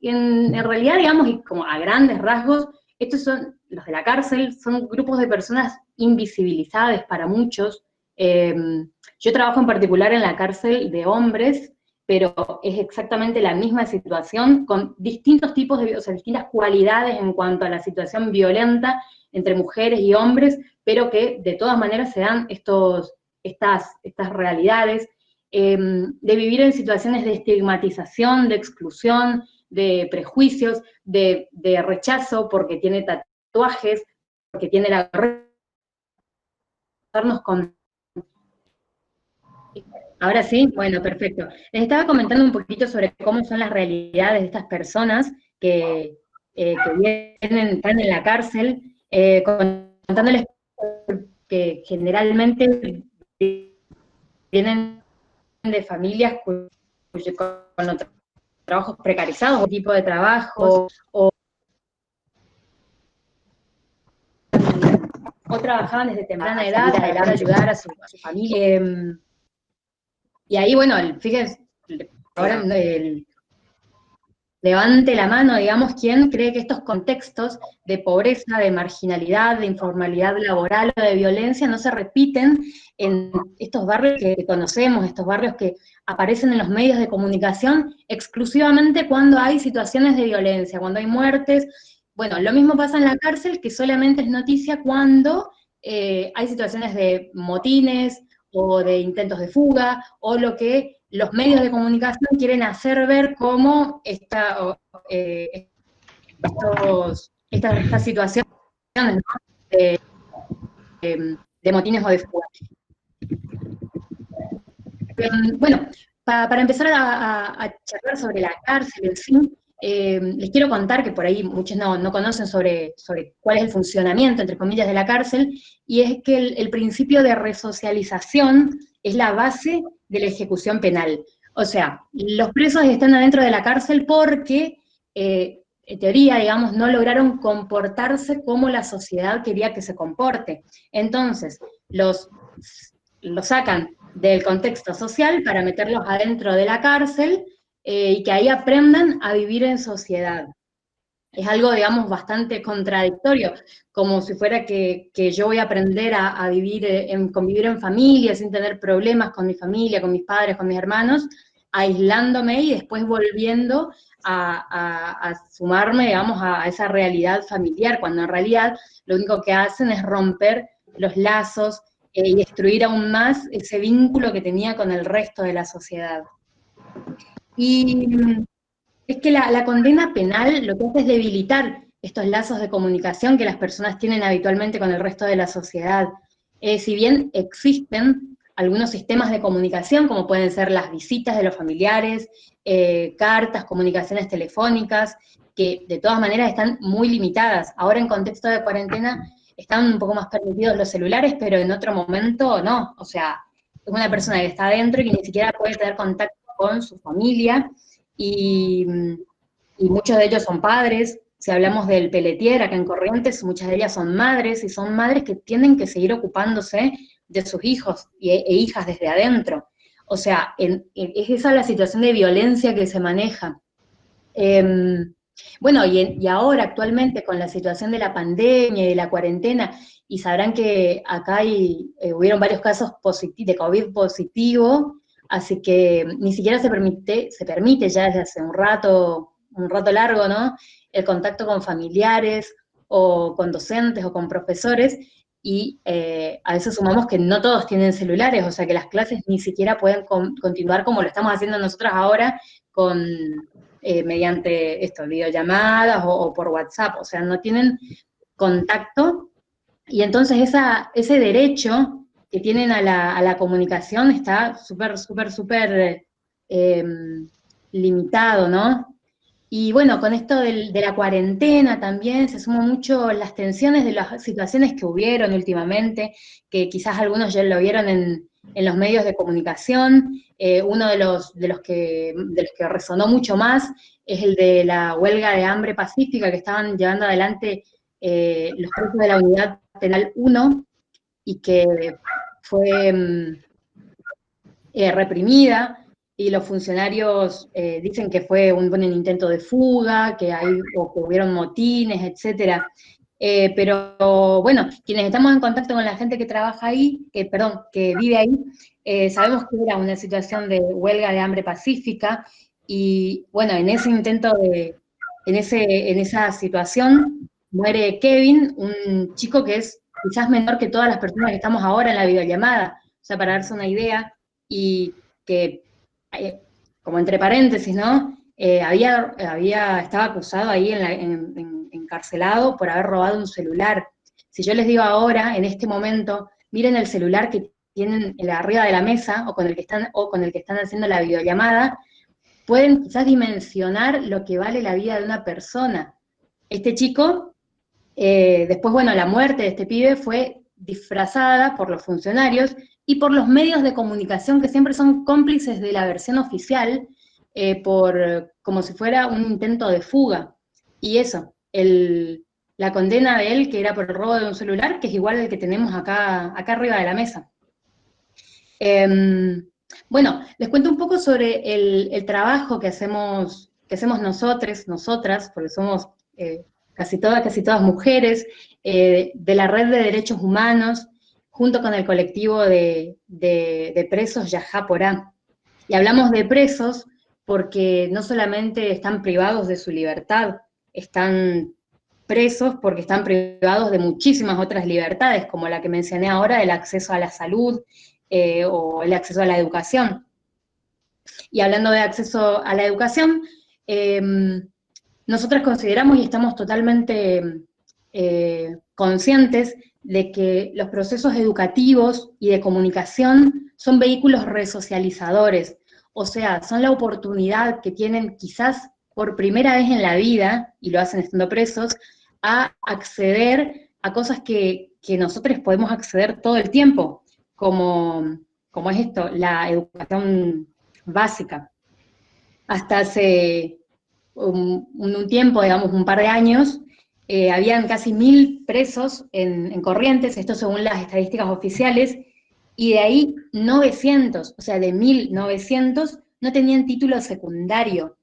realidad, digamos, y como a grandes rasgos, estos son, los de la cárcel, son grupos de personas invisibilizadas para muchos. Yo trabajo en particular en la cárcel de hombres, pero es exactamente la misma situación, con distintos tipos o sea, distintas cualidades en cuanto a la situación violenta entre mujeres y hombres, pero que de todas maneras se dan estas realidades. De vivir en situaciones de estigmatización, de exclusión, de prejuicios, de rechazo porque tiene tatuajes, porque tiene la con... Ahora sí, bueno, perfecto. Les estaba comentando un poquito sobre cómo son las realidades de estas personas que están en la cárcel, contándoles que generalmente vienen de familias con trabajos precarizados, tipo de trabajos, o trabajaban desde temprana edad para ayudar a su familia. Y ahí, bueno, fíjense, ahora levante la mano, digamos, quién cree que estos contextos de pobreza, de marginalidad, de informalidad laboral o de violencia no se repiten en estos barrios que conocemos, estos barrios que aparecen en los medios de comunicación exclusivamente cuando hay situaciones de violencia, cuando hay muertes. Bueno, lo mismo pasa en la cárcel, que solamente es noticia cuando hay situaciones de motines o de intentos de fuga, o lo que los medios de comunicación quieren hacer ver como estas situaciones, ¿no?, de motines o de fuga. Bueno, para empezar a charlar sobre la cárcel en sí, les quiero contar que por ahí muchos no conocen sobre cuál es el funcionamiento, entre comillas, de la cárcel, y es que el principio de resocialización es la base de la ejecución penal. O sea, los presos están adentro de la cárcel porque, en teoría, digamos, no lograron comportarse como la sociedad quería que se comporte. Entonces, los sacan del contexto social para meterlos adentro de la cárcel, y que ahí aprendan a vivir en sociedad. Es algo, digamos, bastante contradictorio, como si fuera que yo voy a aprender a vivir, convivir en familia, sin tener problemas con mi familia, con mis padres, con mis hermanos, aislándome y después volviendo a sumarme, digamos, a esa realidad familiar, cuando en realidad lo único que hacen es romper los lazos, y destruir aún más ese vínculo que tenía con el resto de la sociedad. Y es que la condena penal lo que hace es debilitar estos lazos de comunicación que las personas tienen habitualmente con el resto de la sociedad. Si bien existen algunos sistemas de comunicación, como pueden ser las visitas de los familiares, cartas, comunicaciones telefónicas, que de todas maneras están muy limitadas. Ahora en contexto de cuarentena están un poco más permitidos los celulares, pero en otro momento no. O sea, es una persona que está adentro y que ni siquiera puede tener contacto con su familia, y muchos de ellos son padres. Si hablamos del Pelletier, acá en Corrientes, muchas de ellas son madres, y son madres que tienen que seguir ocupándose de sus hijos e hijas desde adentro. O sea, es esa la situación de violencia que se maneja. Bueno, y ahora actualmente con la situación de la pandemia y de la cuarentena, y sabrán que acá hubieron varios casos de COVID positivo, así que ni siquiera se permite ya desde hace un rato largo, ¿no?, el contacto con familiares, o con docentes, o con profesores, y a eso sumamos que no todos tienen celulares, o sea que las clases ni siquiera pueden continuar como lo estamos haciendo nosotros ahora, mediante videollamadas o por WhatsApp, o sea, no tienen contacto, y entonces ese derecho que tienen a la comunicación está súper limitado, ¿no? Y bueno, con esto de la cuarentena también se suman mucho las tensiones de las situaciones que hubieron últimamente, que quizás algunos ya lo vieron en los medios de comunicación. Uno de los que resonó mucho más es el de la huelga de hambre pacífica que estaban llevando adelante los presos de la Unidad Penal 1, y que fue reprimida, y los funcionarios dicen que fue un intento de fuga, que hubieron motines, etc. Pero bueno, quienes estamos en contacto con la gente que trabaja ahí, que vive ahí, sabemos que era una situación de huelga de hambre pacífica, y bueno, en esa situación muere Kevin, un chico que es quizás menor que todas las personas que estamos ahora en la videollamada. O sea, para darse una idea, y que, como entre paréntesis, ¿no?, estaba acusado ahí encarcelado por haber robado un celular. Si yo les digo ahora, en este momento, miren el celular que tienen arriba de la mesa, o con el que están haciendo la videollamada, pueden quizás dimensionar lo que vale la vida de una persona. Este chico, después, bueno, la muerte de este pibe fue disfrazada por los funcionarios y por los medios de comunicación, que siempre son cómplices de la versión oficial, como si fuera un intento de fuga. Y eso, la condena de él, que era por el robo de un celular, que es igual al que tenemos acá arriba de la mesa. Bueno, les cuento un poco sobre el trabajo que hacemos nosotras, porque somos casi todas mujeres, de la Red de Derechos Humanos, junto con el colectivo de presos Yajá Porá. Y hablamos de presos porque no solamente están privados de su libertad, están presos porque están privados de muchísimas otras libertades, como la que mencioné ahora, el acceso a la salud, o el acceso a la educación. Y hablando de acceso a la educación, nosotras consideramos y estamos totalmente conscientes de que los procesos educativos y de comunicación son vehículos resocializadores, o sea, son la oportunidad que tienen quizás por primera vez en la vida, y lo hacen estando presos, a acceder a cosas que nosotros podemos acceder todo el tiempo, como es esto, la educación básica. Hasta hace un tiempo, digamos, un par de años, habían casi 1000 presos en Corrientes, esto según las estadísticas oficiales, y de ahí 900, o sea, de 1900, no tenían título secundario,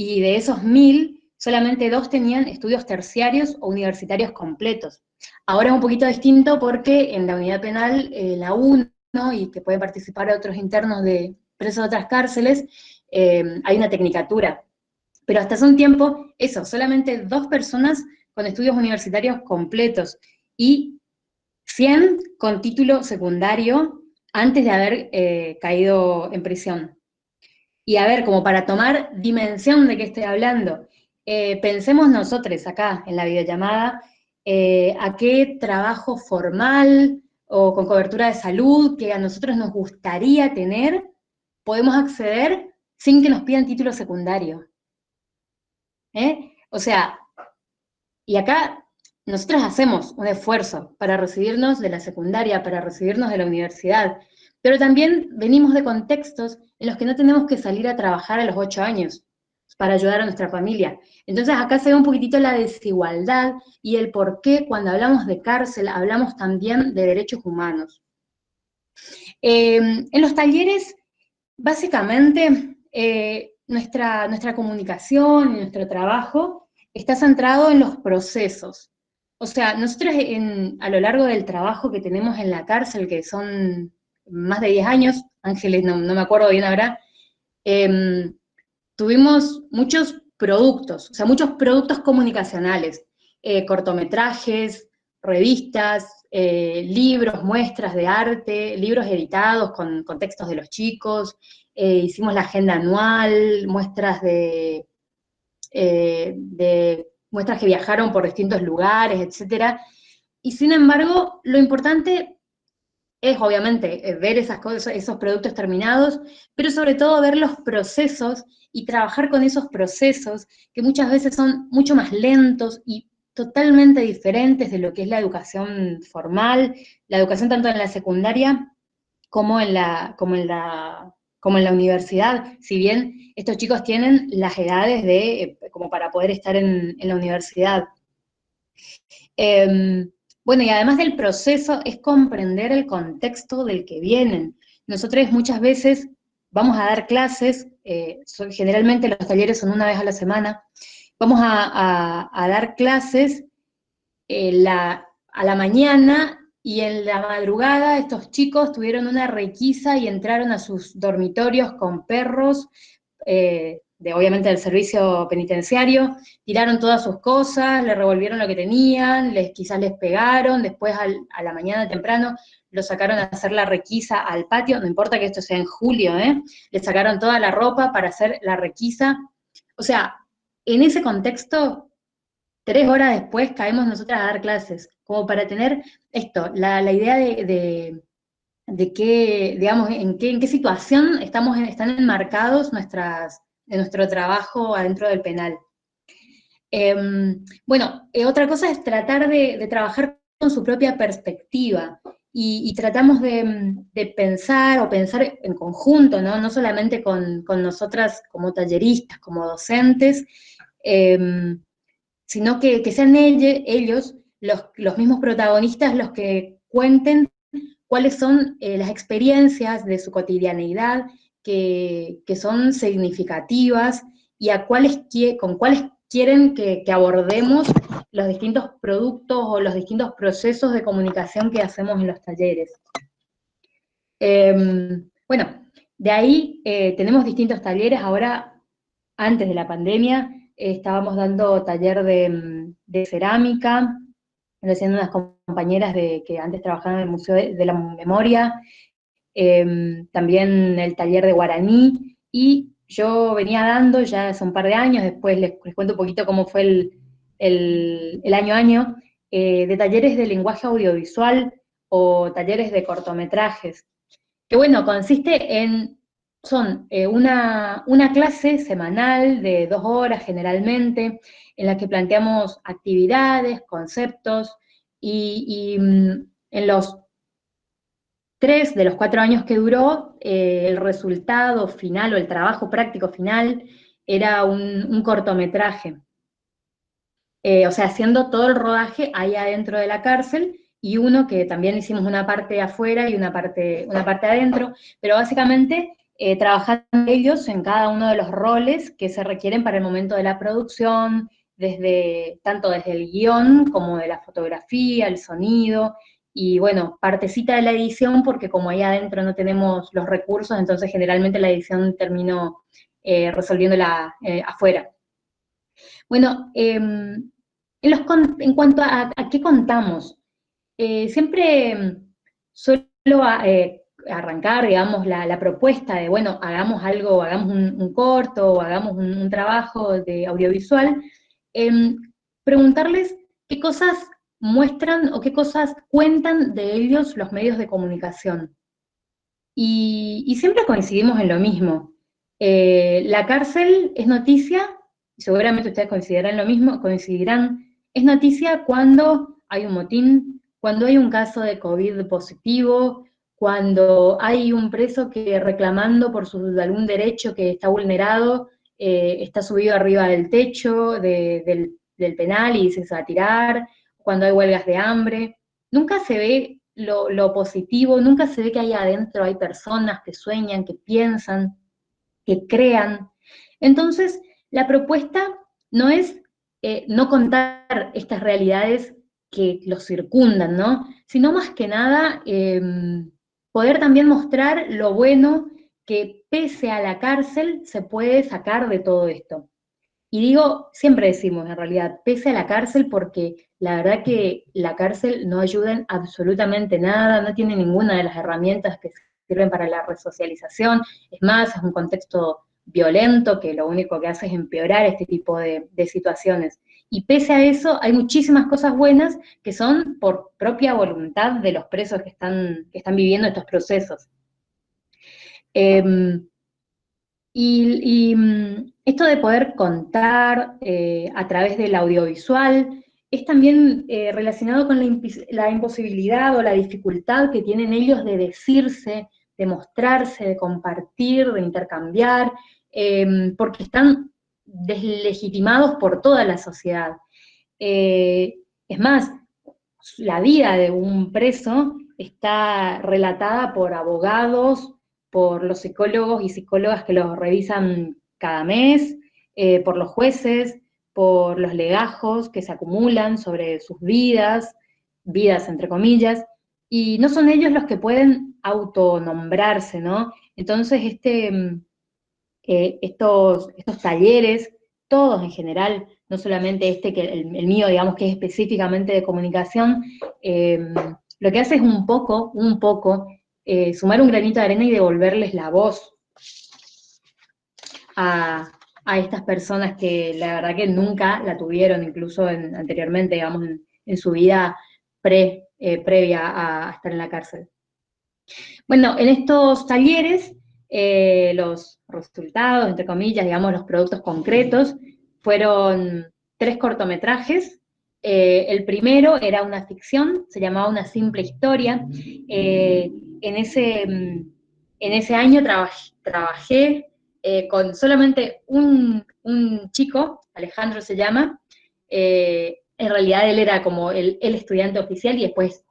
y de esos 1000, solamente 2 tenían estudios terciarios o universitarios completos. Ahora es un poquito distinto porque en la unidad penal, la 1, y que pueden participar otros internos de presos de otras cárceles, hay una tecnicatura. Pero hasta hace un tiempo, eso, solamente 2 personas con estudios universitarios completos y 100 con título secundario antes de haber caído en prisión. Y a ver, como para tomar dimensión de qué estoy hablando, pensemos nosotros acá en la videollamada, a qué trabajo formal o con cobertura de salud que a nosotros nos gustaría tener, podemos acceder sin que nos pidan título secundario. O sea, y acá nosotros hacemos un esfuerzo para recibirnos de la secundaria, para recibirnos de la universidad, pero también venimos de contextos en los que no tenemos que salir a trabajar a los 8 años para ayudar a nuestra familia. Entonces acá se ve un poquitito la desigualdad y el por qué cuando hablamos de cárcel hablamos también de derechos humanos. En los talleres, básicamente, nuestra comunicación y nuestro trabajo está centrado en los procesos. O sea, nosotros a lo largo del trabajo que tenemos en la cárcel, que son más de 10 años, Ángeles no me acuerdo bien ahora, tuvimos muchos productos, o sea, muchos productos comunicacionales, cortometrajes, revistas, libros, muestras de arte, libros editados con textos de los chicos, hicimos la agenda anual, muestras muestras que viajaron por distintos lugares, etc. Y sin embargo, lo importante es obviamente ver esas cosas, esos productos terminados, pero sobre todo ver los procesos y trabajar con esos procesos que muchas veces son mucho más lentos y totalmente diferentes de lo que es la educación formal, la educación tanto en la secundaria como en la universidad, si bien estos chicos tienen las edades como para poder estar en la universidad. Bueno, y además del proceso, es comprender el contexto del que vienen. Nosotros muchas veces vamos a dar clases, generalmente los talleres son una vez a la semana, vamos a dar clases a la mañana, y en la madrugada estos chicos tuvieron una requisa y entraron a sus dormitorios con perros, obviamente del servicio penitenciario, tiraron todas sus cosas, le revolvieron lo que tenían, quizás les pegaron, después a la mañana temprano los sacaron a hacer la requisa al patio, no importa que esto sea en julio, le sacaron toda la ropa para hacer la requisa. O sea, en ese contexto, 3 horas después caemos nosotras a dar clases, como para tener esto, la idea de qué, digamos, en qué situación están enmarcados nuestro trabajo adentro del penal. Bueno, otra cosa es tratar de trabajar con su propia perspectiva, y tratamos de pensar en conjunto, no solamente con nosotras como talleristas, como docentes, sino que sean ellos los mismos protagonistas los que cuenten cuáles son las experiencias de su cotidianeidad que son significativas, y con cuáles quieren que abordemos los distintos productos o los distintos procesos de comunicación que hacemos en los talleres. Bueno, de ahí tenemos distintos talleres. Ahora, antes de la pandemia, estábamos dando taller de cerámica, lo hacían unas compañeras que antes trabajaban en el Museo de la Memoria, también el taller de guaraní, y yo venía dando ya hace un par de años, después les cuento un poquito cómo fue el año a año, de talleres de lenguaje audiovisual o talleres de cortometrajes, que bueno, consiste en son una clase semanal de 2 horas generalmente, en la que planteamos actividades, conceptos, en los 3 de los 4 años que duró, el resultado final o el trabajo práctico final era un cortometraje. O sea, haciendo todo el rodaje ahí adentro de la cárcel, y uno que también hicimos una parte afuera y una parte adentro, pero básicamente trabajando ellos en cada uno de los roles que se requieren para el momento de la producción, tanto desde el guión como de la fotografía, el sonido, y bueno, partecita de la edición, porque como ahí adentro no tenemos los recursos, entonces generalmente la edición terminó resolviéndola afuera. Bueno, en cuanto a qué contamos, siempre suelo arrancar, digamos, la propuesta de, bueno, hagamos algo, hagamos un corto, o hagamos un trabajo de audiovisual, preguntarles qué cosas muestran o qué cosas cuentan de ellos los medios de comunicación. Y siempre coincidimos en lo mismo. La cárcel es noticia, seguramente ustedes consideran lo mismo, coincidirán, es noticia cuando hay un motín, cuando hay un caso de COVID positivo, cuando hay un preso que reclamando por algún derecho que está vulnerado, está subido arriba del techo del penal y dice que se va a tirar, cuando hay huelgas de hambre. Nunca se ve lo positivo, nunca se ve que ahí adentro hay personas que sueñan, que piensan, que crean. Entonces, la propuesta no es no contar estas realidades que los circundan, ¿no? Sino más que nada poder también mostrar lo bueno que pese a la cárcel se puede sacar de todo esto. Y digo, siempre decimos en realidad, pese a la cárcel, porque la verdad que la cárcel no ayuda en absolutamente nada, no tiene ninguna de las herramientas que sirven para la resocialización. Es más, es un contexto violento que lo único que hace es empeorar este tipo de situaciones. Y pese a eso, hay muchísimas cosas buenas que son por propia voluntad de los presos que están viviendo estos procesos. Esto de poder contar a través del audiovisual es también relacionado con la imposibilidad o la dificultad que tienen ellos de decirse, de mostrarse, de compartir, de intercambiar, porque están deslegitimados por toda la sociedad. Es más, la vida de un preso está relatada por abogados, por los psicólogos y psicólogas que los revisan cada mes, por los jueces, por los legajos que se acumulan sobre sus vidas entre comillas, y no son ellos los que pueden autonombrarse, ¿no? Entonces, estos talleres, todos en general, no solamente que el mío, digamos, que es específicamente de comunicación, lo que hace es un poco, sumar un granito de arena y devolverles la voz a estas personas que la verdad que nunca la tuvieron, incluso anteriormente, digamos, en su vida previa a estar en la cárcel. Bueno, en estos talleres, los resultados, entre comillas, digamos, los productos concretos, fueron 3 cortometrajes. El primero era una ficción, se llamaba Una simple historia. En ese año trabajé con solamente un chico, Alejandro se llama. En realidad él era como el estudiante oficial, y después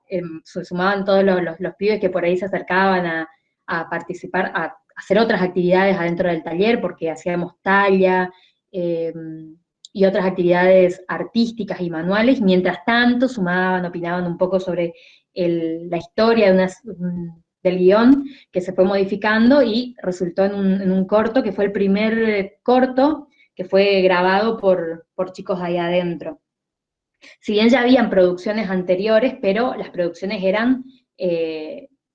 se sumaban todos los pibes que por ahí se acercaban a participar, a hacer otras actividades adentro del taller, porque hacíamos talla y otras actividades artísticas y manuales. Mientras tanto sumaban, opinaban un poco sobre la historia del guión, que se fue modificando y resultó en un corto, que fue el primer corto que fue grabado por chicos ahí adentro. Si bien ya habían producciones anteriores, pero las producciones eran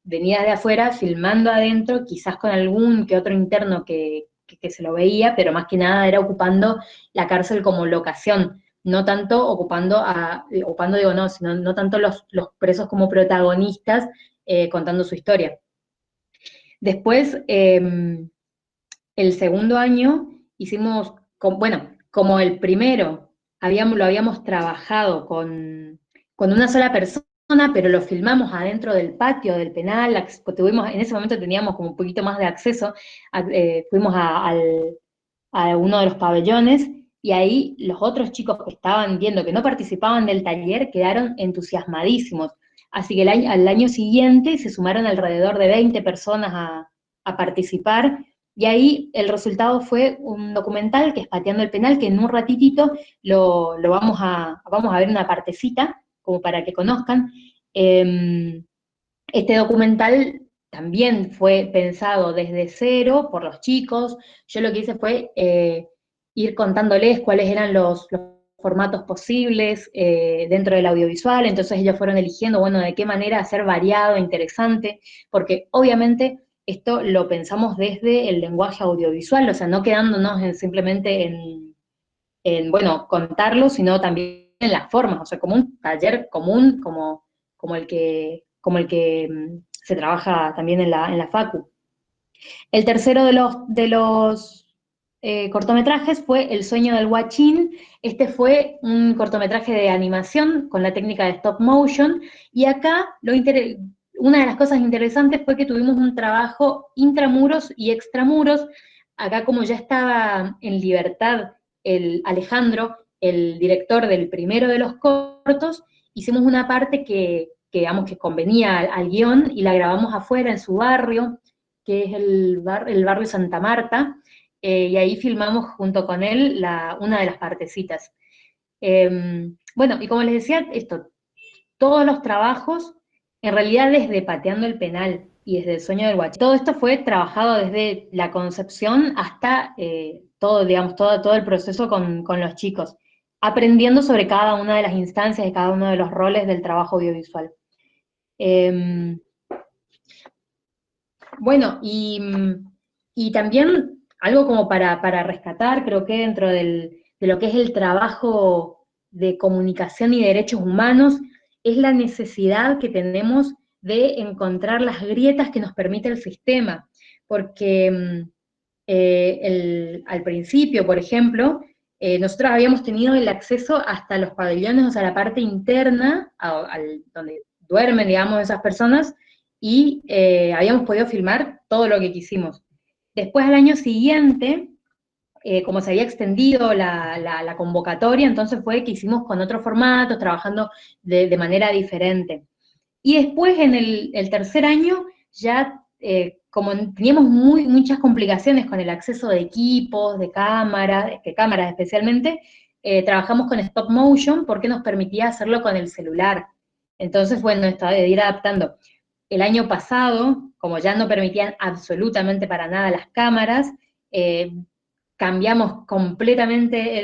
venidas de afuera, filmando adentro, quizás con algún que otro interno que se lo veía, pero más que nada era ocupando la cárcel como locación, no tanto sino no tanto los presos como protagonistas contando su historia. Después, el segundo año hicimos, bueno, como el primero lo habíamos trabajado con una sola persona, pero lo filmamos adentro del patio del penal, en ese momento teníamos como un poquito más de acceso, fuimos a uno de los pabellones, y ahí los otros chicos que estaban viendo que no participaban del taller quedaron entusiasmadísimos. Así que al año siguiente se sumaron alrededor de 20 personas a participar, y ahí el resultado fue un documental que es Pateando el Penal, que en un ratitito lo vamos a ver una partecita, como para que conozcan. Este documental también fue pensado desde cero por los chicos. Yo lo que hice fue ir contándoles cuáles eran los formatos posibles dentro del audiovisual, entonces ellos fueron eligiendo, bueno, de qué manera hacer variado, interesante, porque obviamente esto lo pensamos desde el lenguaje audiovisual, o sea, no quedándonos simplemente bueno, contarlo, sino también en las formas, o sea, como un taller común, como el que se trabaja también en la Facu. El tercero de los cortometrajes fue El sueño del guachín. Este fue un cortometraje de animación con la técnica de stop motion, y acá una de las cosas interesantes fue que tuvimos un trabajo intramuros y extramuros. Acá, como ya estaba en libertad el Alejandro, el director del primero de los cortos, hicimos una parte digamos, que convenía al guión, y la grabamos afuera en su barrio, que es el barrio Santa Marta, y ahí filmamos junto con él una de las partecitas. Bueno, y como les decía, todos los trabajos, en realidad desde Pateando el Penal y desde El sueño del guachín, todo esto fue trabajado desde la concepción hasta todo, digamos, todo el proceso con los chicos, aprendiendo sobre cada una de las instancias, de cada uno de los roles del trabajo audiovisual. Bueno, y también algo como para rescatar, creo que dentro de lo que es el trabajo de comunicación y derechos humanos, es la necesidad que tenemos de encontrar las grietas que nos permite el sistema, porque al principio, por ejemplo, nosotros habíamos tenido el acceso hasta los pabellones, o sea, la parte interna, donde duermen, digamos, esas personas, y habíamos podido filmar todo lo que quisimos. Después, al año siguiente, como se había extendido la convocatoria, entonces fue que hicimos con otros formatos, trabajando de manera diferente. Y después, en el tercer año, ya como teníamos muchas complicaciones con el acceso de equipos, de cámaras especialmente, trabajamos con stop motion porque nos permitía hacerlo con el celular. Entonces, bueno, estaba de ir adaptando. El año pasado, como ya no permitían absolutamente para nada las cámaras, cambiamos completamente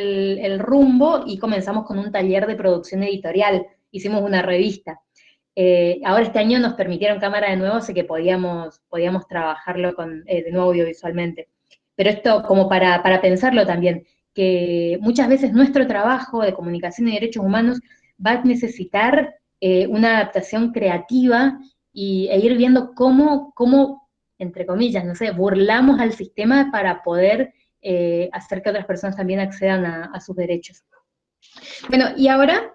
el rumbo y comenzamos con un taller de producción editorial. Hicimos una revista. Ahora este año nos permitieron cámara de nuevo, así que podíamos trabajarlo de nuevo audiovisualmente. Pero esto como para pensarlo también, que muchas veces nuestro trabajo de comunicación y derechos humanos va a necesitar una adaptación creativa e ir viendo cómo, entre comillas, no sé, burlamos al sistema para poder hacer que otras personas también accedan a sus derechos. Bueno, y ahora,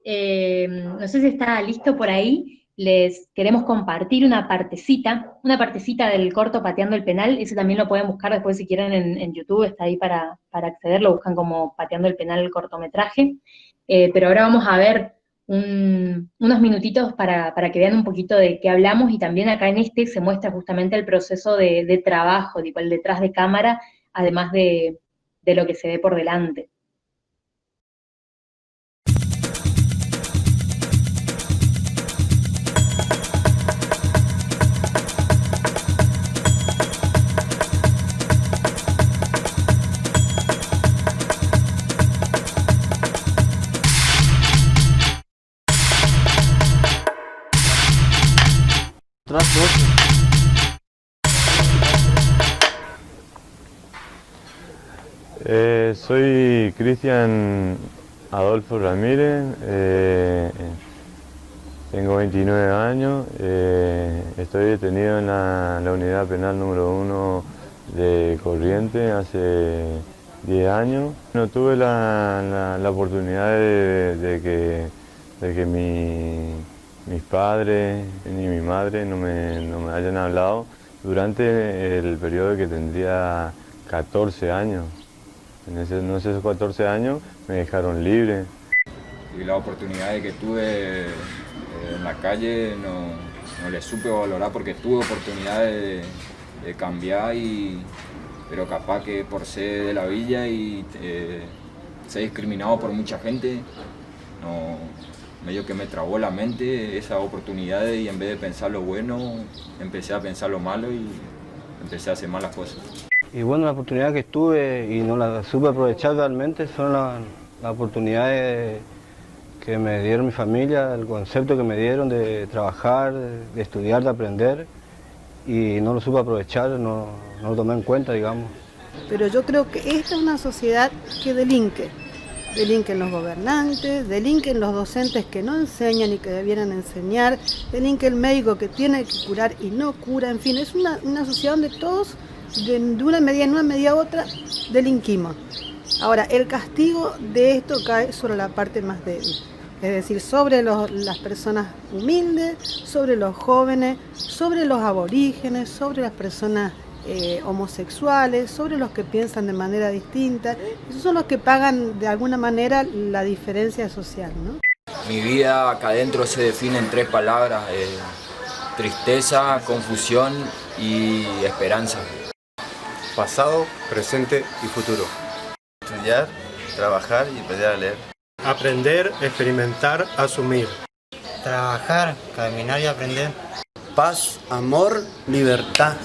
no sé si está listo por ahí, les queremos compartir una partecita del corto Pateando el Penal. Ese también lo pueden buscar después si quieren en YouTube, está ahí para acceder, lo buscan como Pateando el Penal el cortometraje. Pero ahora vamos a ver unos minutitos para que vean un poquito de qué hablamos, y también acá en se muestra justamente el proceso de trabajo, tipo el detrás de cámara, además de lo que se ve por delante. Soy Cristian Adolfo Ramírez, tengo 29 años, estoy detenido en la unidad penal número 1 de Corrientes hace 10 años. No tuve la oportunidad de que mis padres ni mi madre no me hayan hablado durante el periodo que tendría 14 años. En esos 14 años me dejaron libre. Y la oportunidad que tuve en la calle no le supe valorar porque tuve oportunidad de cambiar, pero capaz que por ser de la villa y ser discriminado por mucha gente, medio que me trabó la mente esa oportunidad y en vez de pensar lo bueno, empecé a pensar lo malo y empecé a hacer malas cosas. Y bueno, la oportunidad que tuve y no la supe aprovechar realmente son las oportunidades que me dieron mi familia, el concepto que me dieron de trabajar, de estudiar, de aprender, y no lo supe aprovechar, no lo tomé en cuenta, digamos. Pero yo creo que esta es una sociedad que delinquen los gobernantes, delinquen los docentes que no enseñan y que debieran enseñar, delinque el médico que tiene que curar y no cura, en fin, es una sociedad donde todos, de una medida en una medida u otra, delinquimos. Ahora, el castigo de esto cae sobre la parte más débil, es decir, sobre las personas humildes, sobre los jóvenes, sobre los aborígenes, sobre las personas homosexuales, sobre los que piensan de manera distinta. Esos son los que pagan de alguna manera la diferencia social, ¿no? Mi vida acá adentro se define en 3 palabras: tristeza, confusión y esperanza. Pasado, presente y futuro. Estudiar, trabajar y aprender a leer. Aprender, experimentar, asumir. Trabajar, caminar y aprender. Paz, amor, libertad.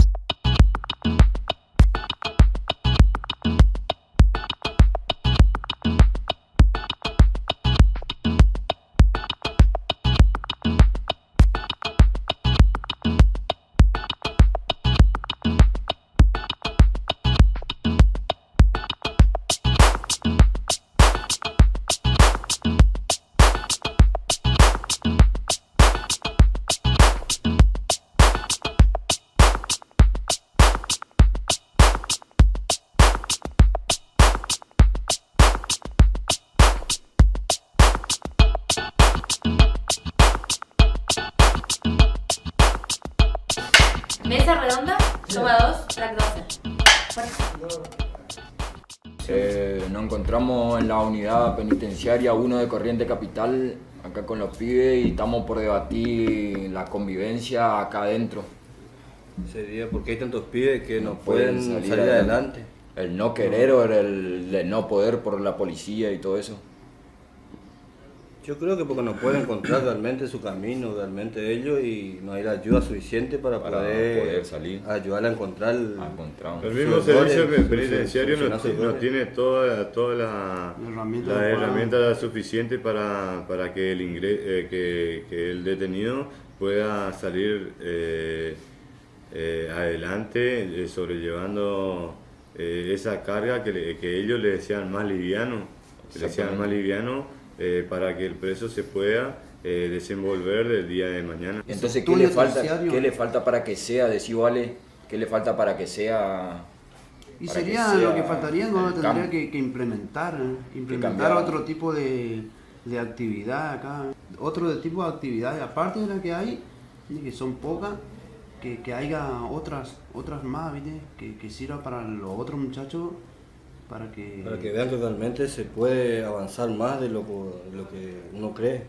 Mesa redonda, toma 2, track 12. Nos encontramos en la unidad penitenciaria 1 de Corrientes Capital, acá con los pibes, y estamos por debatir la convivencia acá adentro. Sería porque hay tantos pibes que no pueden salir adelante. El no querer o el no poder por la policía y todo eso. Yo creo que porque no pueden encontrar realmente su camino, realmente ellos, y no hay la ayuda suficiente para poder salir, ayudar a encontrar el mismo servicio penitenciario no tiene todas las herramientas suficientes para que que el detenido pueda salir adelante, sobrellevando esa carga que ellos le decían más liviano, para que el preso se pueda desenvolver del día de mañana. Entonces, ¿qué le falta para que sea desigual? ¿Qué le falta para que sea? Y sería lo que faltaría, no tendría que implementar otro tipo de actividad acá, otro tipo de actividades, aparte de la que hay, que son pocas, que haya otras más, ¿viste? Que sirva para los otros muchachos. Para que vean que realmente se puede avanzar más de lo que uno cree.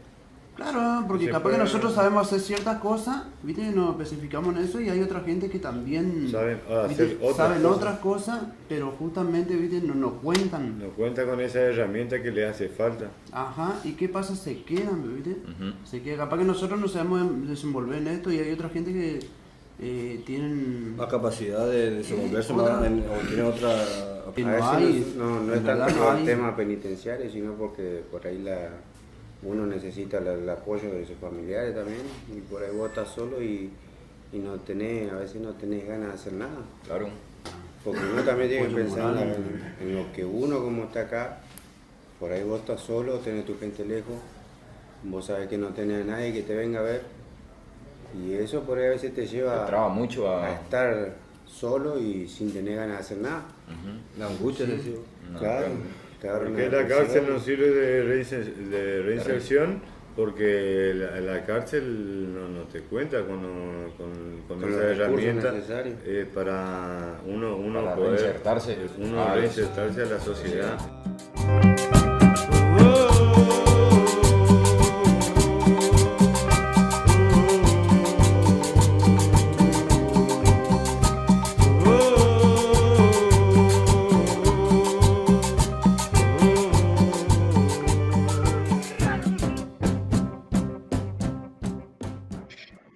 Claro, porque capaz que nosotros sabemos hacer ciertas cosas, ¿viste? Nos especificamos en eso y hay otra gente que también saben otras cosas, pero justamente, ¿viste? No nos cuentan. No cuentan con esa herramienta que le hace falta. Ajá, ¿y qué pasa? Se quedan, ¿viste? Se quedan. Capaz que nosotros no sabemos desenvolver en esto y hay otra gente que tienen más capacidad de desenvolverse o tienen otra. A veces no es tanto el tema penitenciario, sino porque por ahí uno necesita el apoyo de sus familiares también, y por ahí vos estás solo y a veces no tenés ganas de hacer nada. Claro. Porque uno también tiene que pensar en lo que uno, como está acá, por ahí vos estás solo, tenés tu gente lejos, vos sabés que no tenés a nadie que te venga a ver, y eso por ahí a veces te lleva traba mucho a estar solo y sin tener ganas de hacer nada. La angustia, sí. Claro. Porque la cárcel no sirve de reinserción porque la cárcel no te cuenta con esa herramienta para uno para poder reinsertarse. Reinsertarse a la sociedad.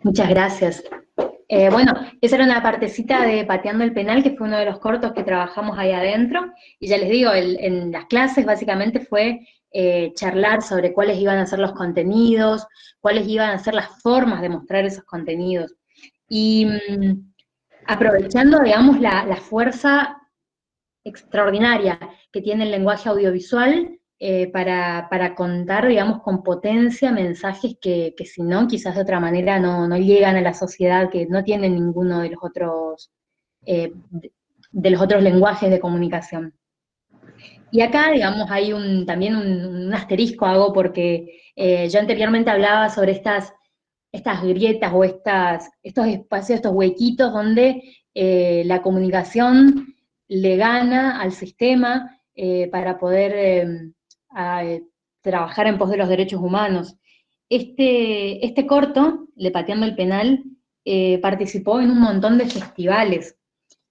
Muchas gracias. Bueno, esa era una partecita de Pateando el Penal, que fue uno de los cortos que trabajamos ahí adentro, y ya les digo, en las clases básicamente fue charlar sobre cuáles iban a ser los contenidos, cuáles iban a ser las formas de mostrar esos contenidos, y aprovechando, digamos, la fuerza extraordinaria que tiene el lenguaje audiovisual, para contar, digamos, con potencia mensajes que si no, quizás de otra manera no llegan a la sociedad, que no tienen ninguno de los otros lenguajes de comunicación. Y acá, digamos, hay también un asterisco hago, porque yo anteriormente hablaba sobre estas grietas o estos espacios, estos huequitos donde la comunicación le gana al sistema para poder trabajar en pos de los derechos humanos. Este corto, de Pateando el Penal, participó en un montón de festivales,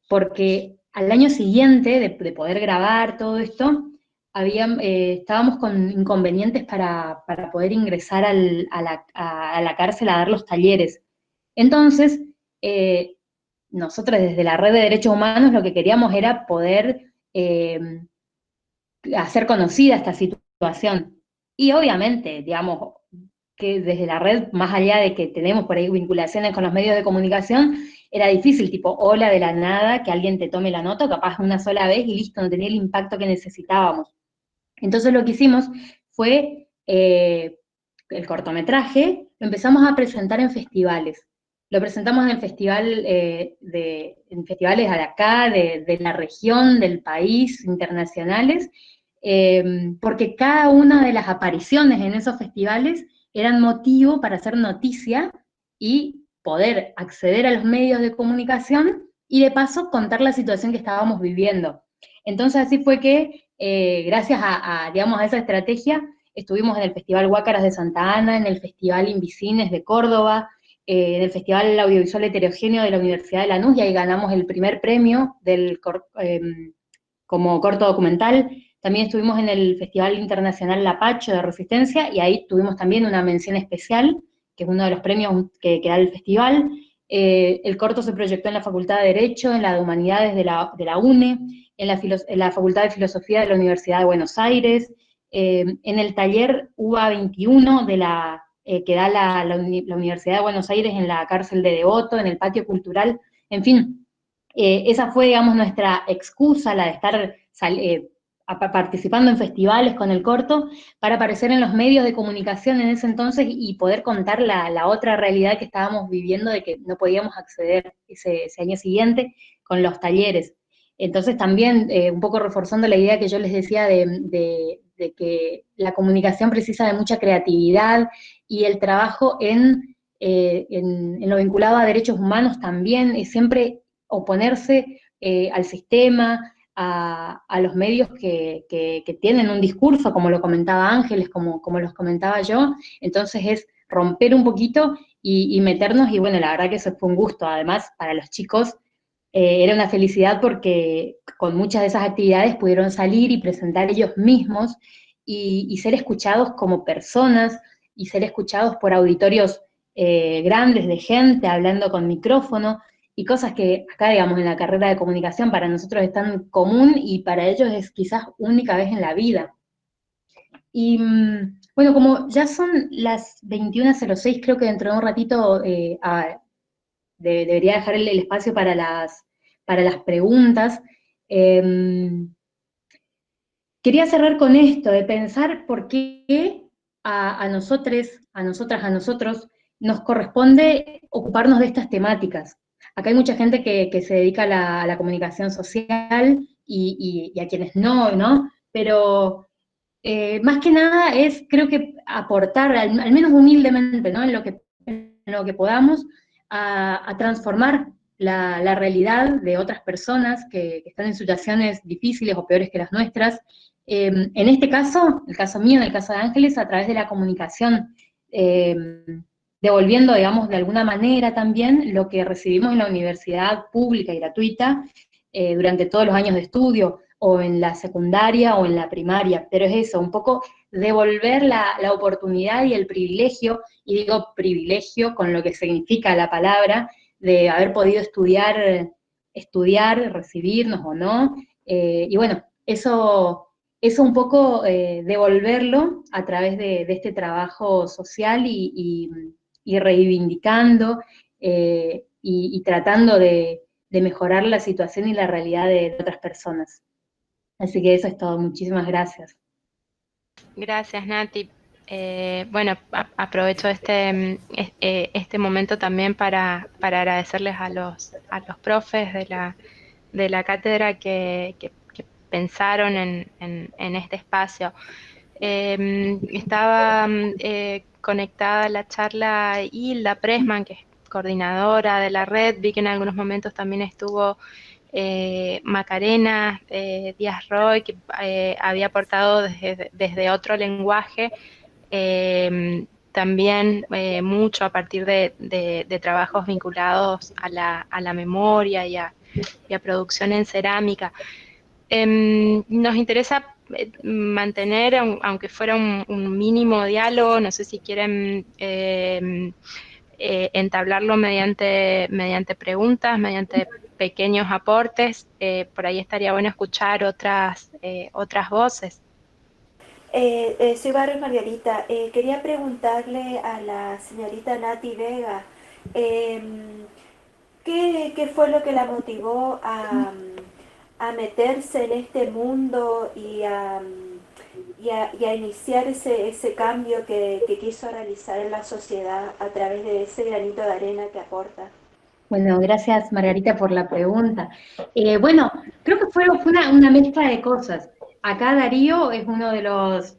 porque al año siguiente de poder grabar todo esto, estábamos con inconvenientes para poder ingresar a la cárcel a dar los talleres. Entonces, nosotros desde la Red de Derechos Humanos lo que queríamos era poder hacer conocida esta situación. Y obviamente, digamos, que desde la red, más allá de que tenemos por ahí vinculaciones con los medios de comunicación, era difícil, tipo, hola de la nada, que alguien te tome la nota, capaz una sola vez y listo, no tenía el impacto que necesitábamos. Entonces lo que hicimos fue, el cortometraje, lo empezamos a presentar en festivales. Lo presentamos en festivales de acá, de la región, del país, internacionales, porque cada una de las apariciones en esos festivales eran motivo para hacer noticia y poder acceder a los medios de comunicación y de paso contar la situación que estábamos viviendo. Entonces así fue que, gracias digamos, a esa estrategia, estuvimos en el Festival Huácaras de Santa Ana, en el Festival Invicines de Córdoba, en el Festival Audiovisual Heterogéneo de la Universidad de Lanús, y ahí ganamos el primer premio como corto documental. También estuvimos en el Festival Internacional Lapacho de Resistencia, y ahí tuvimos también una mención especial, que es uno de los premios que da el festival. El corto se proyectó en la Facultad de Derecho, en la de Humanidades de la UNE, en la Facultad de Filosofía de la Universidad de Buenos Aires, en el taller UBA 21 que da la Universidad de Buenos Aires en la cárcel de Devoto, en el patio cultural. En fin, esa fue, digamos, nuestra excusa, la de estar participando en festivales con el corto, para aparecer en los medios de comunicación en ese entonces y poder contar la otra realidad que estábamos viviendo, de que no podíamos acceder ese año siguiente con los talleres. Entonces también, un poco reforzando la idea que yo les decía de que la comunicación precisa de mucha creatividad, y el trabajo en lo vinculado a derechos humanos también es siempre oponerse al sistema, a los medios que tienen un discurso, como lo comentaba Ángeles, como los comentaba yo. Entonces es romper un poquito y meternos, y bueno, la verdad que eso fue un gusto. Además, para los chicos era una felicidad, porque con muchas de esas actividades pudieron salir y presentar ellos mismos, y ser escuchados como personas, y ser escuchados por auditorios grandes de gente hablando con micrófono, y cosas que acá, digamos, en la carrera de comunicación para nosotros es tan común, y para ellos es quizás única vez en la vida. Y bueno, como ya son las 21:06, creo que dentro de un ratito debería dejar el espacio para las preguntas. Quería cerrar con esto, de pensar por qué a nosotros nos corresponde ocuparnos de estas temáticas. acá hay mucha gente que se dedica a la comunicación social y a quienes no, pero más que nada es, creo que aportar, al menos humildemente, ¿no? En lo que podamos, a transformar la realidad de otras personas que están en situaciones difíciles o peores que las nuestras. En este caso, el caso mío, en el caso de Ángeles, a través de la comunicación, devolviendo, digamos, de alguna manera también lo que recibimos en la universidad pública y gratuita durante todos los años de estudio, o en la secundaria o en la primaria, pero es eso, un poco devolver la oportunidad y el privilegio, y digo privilegio con lo que significa la palabra, de haber podido estudiar, recibirnos o no, y bueno, eso un poco devolverlo a través de este trabajo social y reivindicando y tratando de mejorar la situación y la realidad de otras personas. Así que eso es todo, muchísimas gracias. Gracias, Nati. Bueno, aprovecho este momento también para agradecerles a los profes de la cátedra que pensaron en este espacio. Estaba conectada a la charla Hilda Pressman, que es coordinadora de la red. Vi que en algunos momentos también estuvo Macarena Díaz Roy, que había aportado desde otro lenguaje, también mucho a partir de trabajos vinculados a la memoria y a producción en cerámica. Nos interesa mantener, aunque fuera un mínimo diálogo, no sé si quieren entablarlo mediante preguntas, mediante pequeños aportes. Por ahí estaría bueno escuchar otras voces. Soy Barrio Margarita. Quería preguntarle a la señorita Nati Vega, ¿qué fue lo que la motivó a meterse en este mundo y a iniciar ese cambio que quiso realizar en la sociedad a través de ese granito de arena que aporta? Bueno, gracias Margarita por la pregunta. Bueno, creo que fue una mezcla de cosas. Acá Darío es uno de los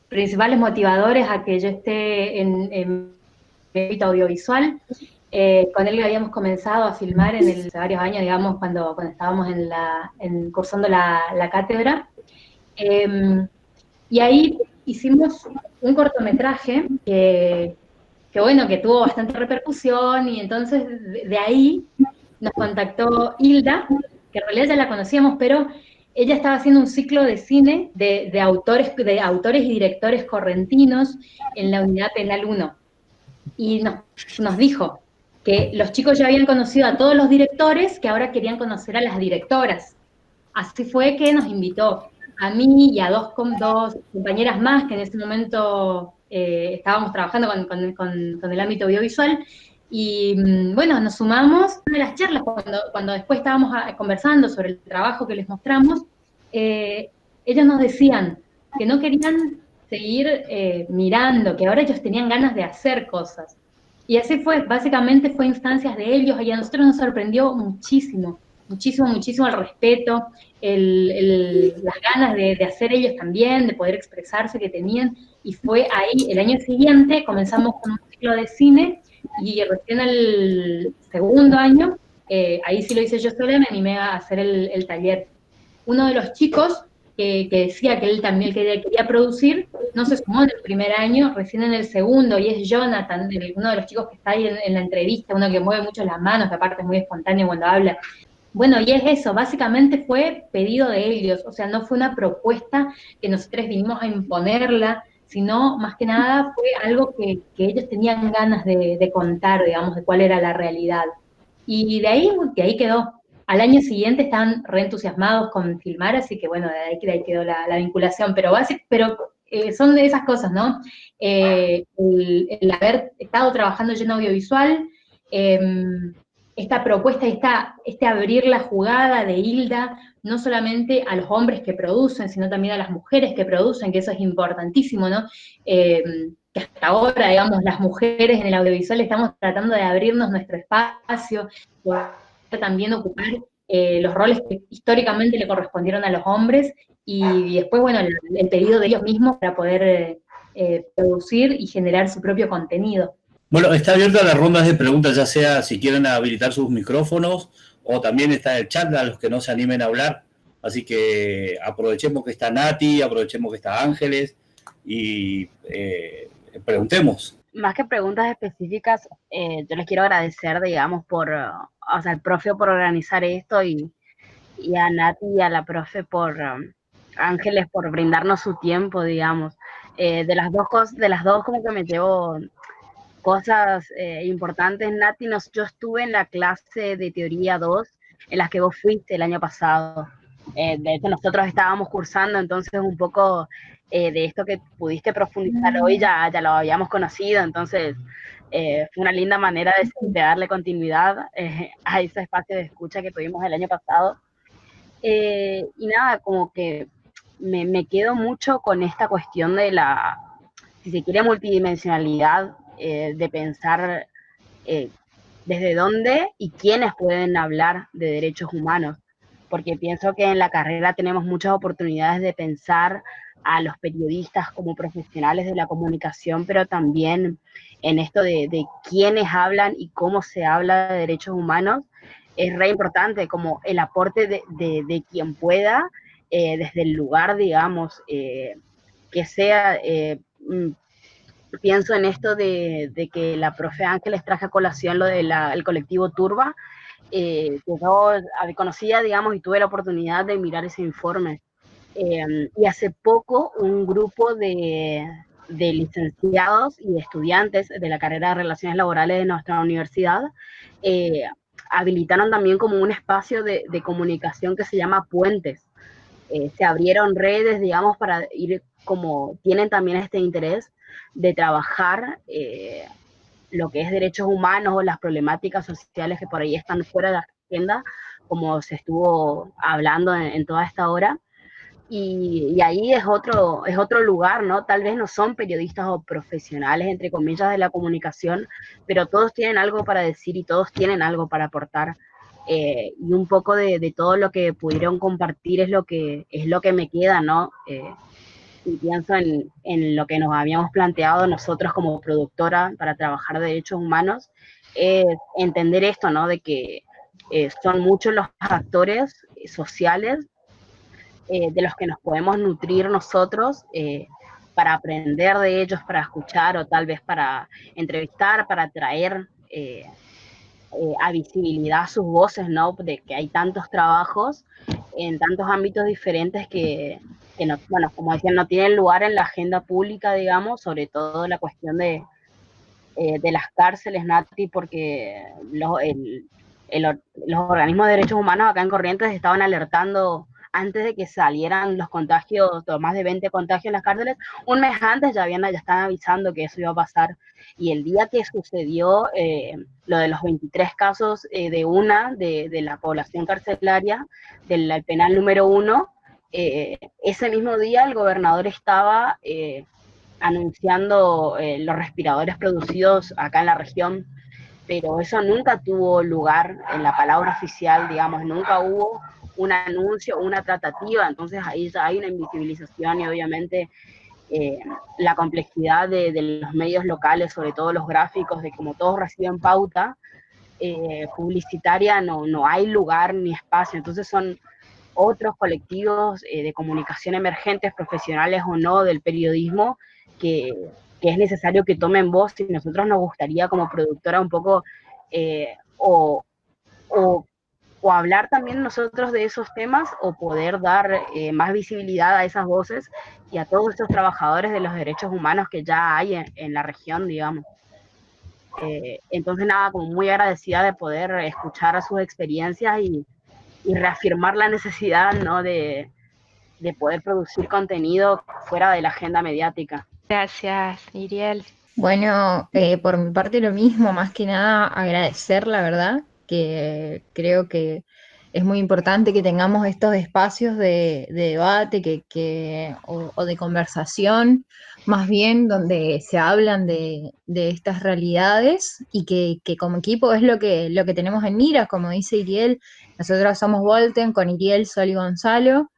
principales motivadores a que yo esté en el ámbito audiovisual. Con él habíamos comenzado a filmar hace varios años, digamos, cuando estábamos cursando la cátedra. Y ahí hicimos un cortometraje que tuvo bastante repercusión, y entonces de ahí nos contactó Hilda, que en realidad ya la conocíamos, pero ella estaba haciendo un ciclo de cine de autores y directores correntinos en la Unidad Penal 1. Y nos dijo que los chicos ya habían conocido a todos los directores, que ahora querían conocer a las directoras. Así fue que nos invitó a mí y a dos compañeras más, que en ese momento estábamos trabajando con el ámbito audiovisual, y bueno, nos sumamos a las charlas cuando después estábamos conversando sobre el trabajo que les mostramos. Ellos nos decían que no querían seguir mirando, que ahora ellos tenían ganas de hacer cosas. Y así fue, básicamente fue instancias de ellos, y a nosotros nos sorprendió muchísimo el respeto, las ganas de hacer ellos también, de poder expresarse que tenían, y fue ahí, el año siguiente comenzamos con un ciclo de cine, y recién el segundo año, ahí sí lo hice yo sola, me animé a hacer el taller. Uno de los chicos que decía que él también quería producir, no se sumó en el primer año, recién en el segundo, y es Jonathan, uno de los chicos que está ahí en la entrevista, uno que mueve mucho las manos, que aparte es muy espontáneo cuando habla. Bueno, y es eso, básicamente fue pedido de ellos, o sea, no fue una propuesta que nosotros vinimos a imponerla, sino más que nada fue algo que ellos tenían ganas de contar, digamos, de cuál era la realidad. Y de ahí quedó. Al año siguiente estaban reentusiasmados con filmar, así que bueno, de ahí quedó la vinculación, pero son de esas cosas, ¿no? El haber estado trabajando yo en audiovisual, esta propuesta, este abrir la jugada de Hilda, no solamente a los hombres que producen, sino también a las mujeres que producen, que eso es importantísimo, ¿no? Que que hasta ahora, digamos, las mujeres en el audiovisual estamos tratando de abrirnos nuestro espacio, poder también ocupar los roles que históricamente le correspondieron a los hombres, y después, bueno, el pedido de ellos mismos para poder producir y generar su propio contenido. Bueno, está abierta las rondas de preguntas, ya sea si quieren habilitar sus micrófonos o también está el chat a los que no se animen a hablar. Así que aprovechemos que está Nati, aprovechemos que está Ángeles y preguntemos. Más que preguntas específicas, yo les quiero agradecer, digamos, por, o sea, al profe por organizar esto y a Nati y a la profe por, Ángeles por brindarnos su tiempo, digamos. De las dos como que me llevo cosas importantes. Nati, yo estuve en la clase de teoría 2 en las que vos fuiste el año pasado. De hecho, nosotros estábamos cursando, entonces un poco de esto que pudiste profundizar hoy ya lo habíamos conocido, entonces fue una linda manera de darle continuidad a ese espacio de escucha que tuvimos el año pasado. Y nada, como que me quedo mucho con esta cuestión de la, si se quiere, multidimensionalidad, de pensar desde dónde y quiénes pueden hablar de derechos humanos, porque pienso que en la carrera tenemos muchas oportunidades de pensar a los periodistas como profesionales de la comunicación, pero también en esto de quiénes hablan y cómo se habla de derechos humanos. Es re importante como el aporte de quien pueda, desde el lugar, digamos, que sea, pienso en esto de que la profe Ángeles traje a colación lo del colectivo Turba, que yo conocía, digamos, y tuve la oportunidad de mirar ese informe. Y hace poco un grupo de licenciados y de estudiantes de la carrera de Relaciones Laborales de nuestra universidad habilitaron también como un espacio de comunicación que se llama Puentes. Se abrieron redes, digamos, para ir, como tienen también este interés de trabajar lo que es derechos humanos o las problemáticas sociales que por ahí están fuera de la agenda, como se estuvo hablando en toda esta hora. Y ahí es otro lugar, ¿no? Tal vez no son periodistas o profesionales, entre comillas, de la comunicación, pero todos tienen algo para decir y todos tienen algo para aportar. Y un poco de todo lo que pudieron compartir es lo que me queda, ¿no? Y pienso en lo que nos habíamos planteado nosotros como productora para trabajar derechos humanos, es entender esto, ¿no? De que son muchos los actores sociales de los que nos podemos nutrir nosotros para aprender de ellos, para escuchar o tal vez para entrevistar, para traer a visibilidad sus voces, ¿no? De que hay tantos trabajos en tantos ámbitos diferentes que no, bueno, como decían, no tienen lugar en la agenda pública, digamos, sobre todo la cuestión de las cárceles, Nati, porque los organismos de derechos humanos acá en Corrientes estaban alertando antes de que salieran los contagios, más de 20 contagios en las cárceles, un mes antes ya estaban avisando que eso iba a pasar, y el día que sucedió lo de los 23 casos de la población carcelaria, del penal número 1, ese mismo día el gobernador estaba anunciando los respiradores producidos acá en la región, pero eso nunca tuvo lugar en la palabra oficial, digamos, nunca hubo un anuncio, una tratativa, entonces ahí ya hay una invisibilización y obviamente la complejidad de los medios locales, sobre todo los gráficos, de como todos reciben pauta publicitaria, no hay lugar ni espacio, entonces son otros colectivos de comunicación emergentes, profesionales o no, del periodismo, que es necesario que tomen voz, y nosotros nos gustaría como productora un poco o hablar también nosotros de esos temas, o poder dar más visibilidad a esas voces y a todos estos trabajadores de los derechos humanos que ya hay en la región, digamos. Entonces nada, como muy agradecida de poder escuchar a sus experiencias y reafirmar la necesidad, ¿no? de poder producir contenido fuera de la agenda mediática. Gracias, Iriel. Bueno, por mi parte lo mismo, más que nada agradecer, la verdad, que creo que es muy importante que tengamos estos espacios de debate o de conversación, más bien donde se hablan de estas realidades y que como equipo es lo que tenemos en mira, como dice Iriel, nosotros somos Volten con Iriel, Sol y Gonzalo,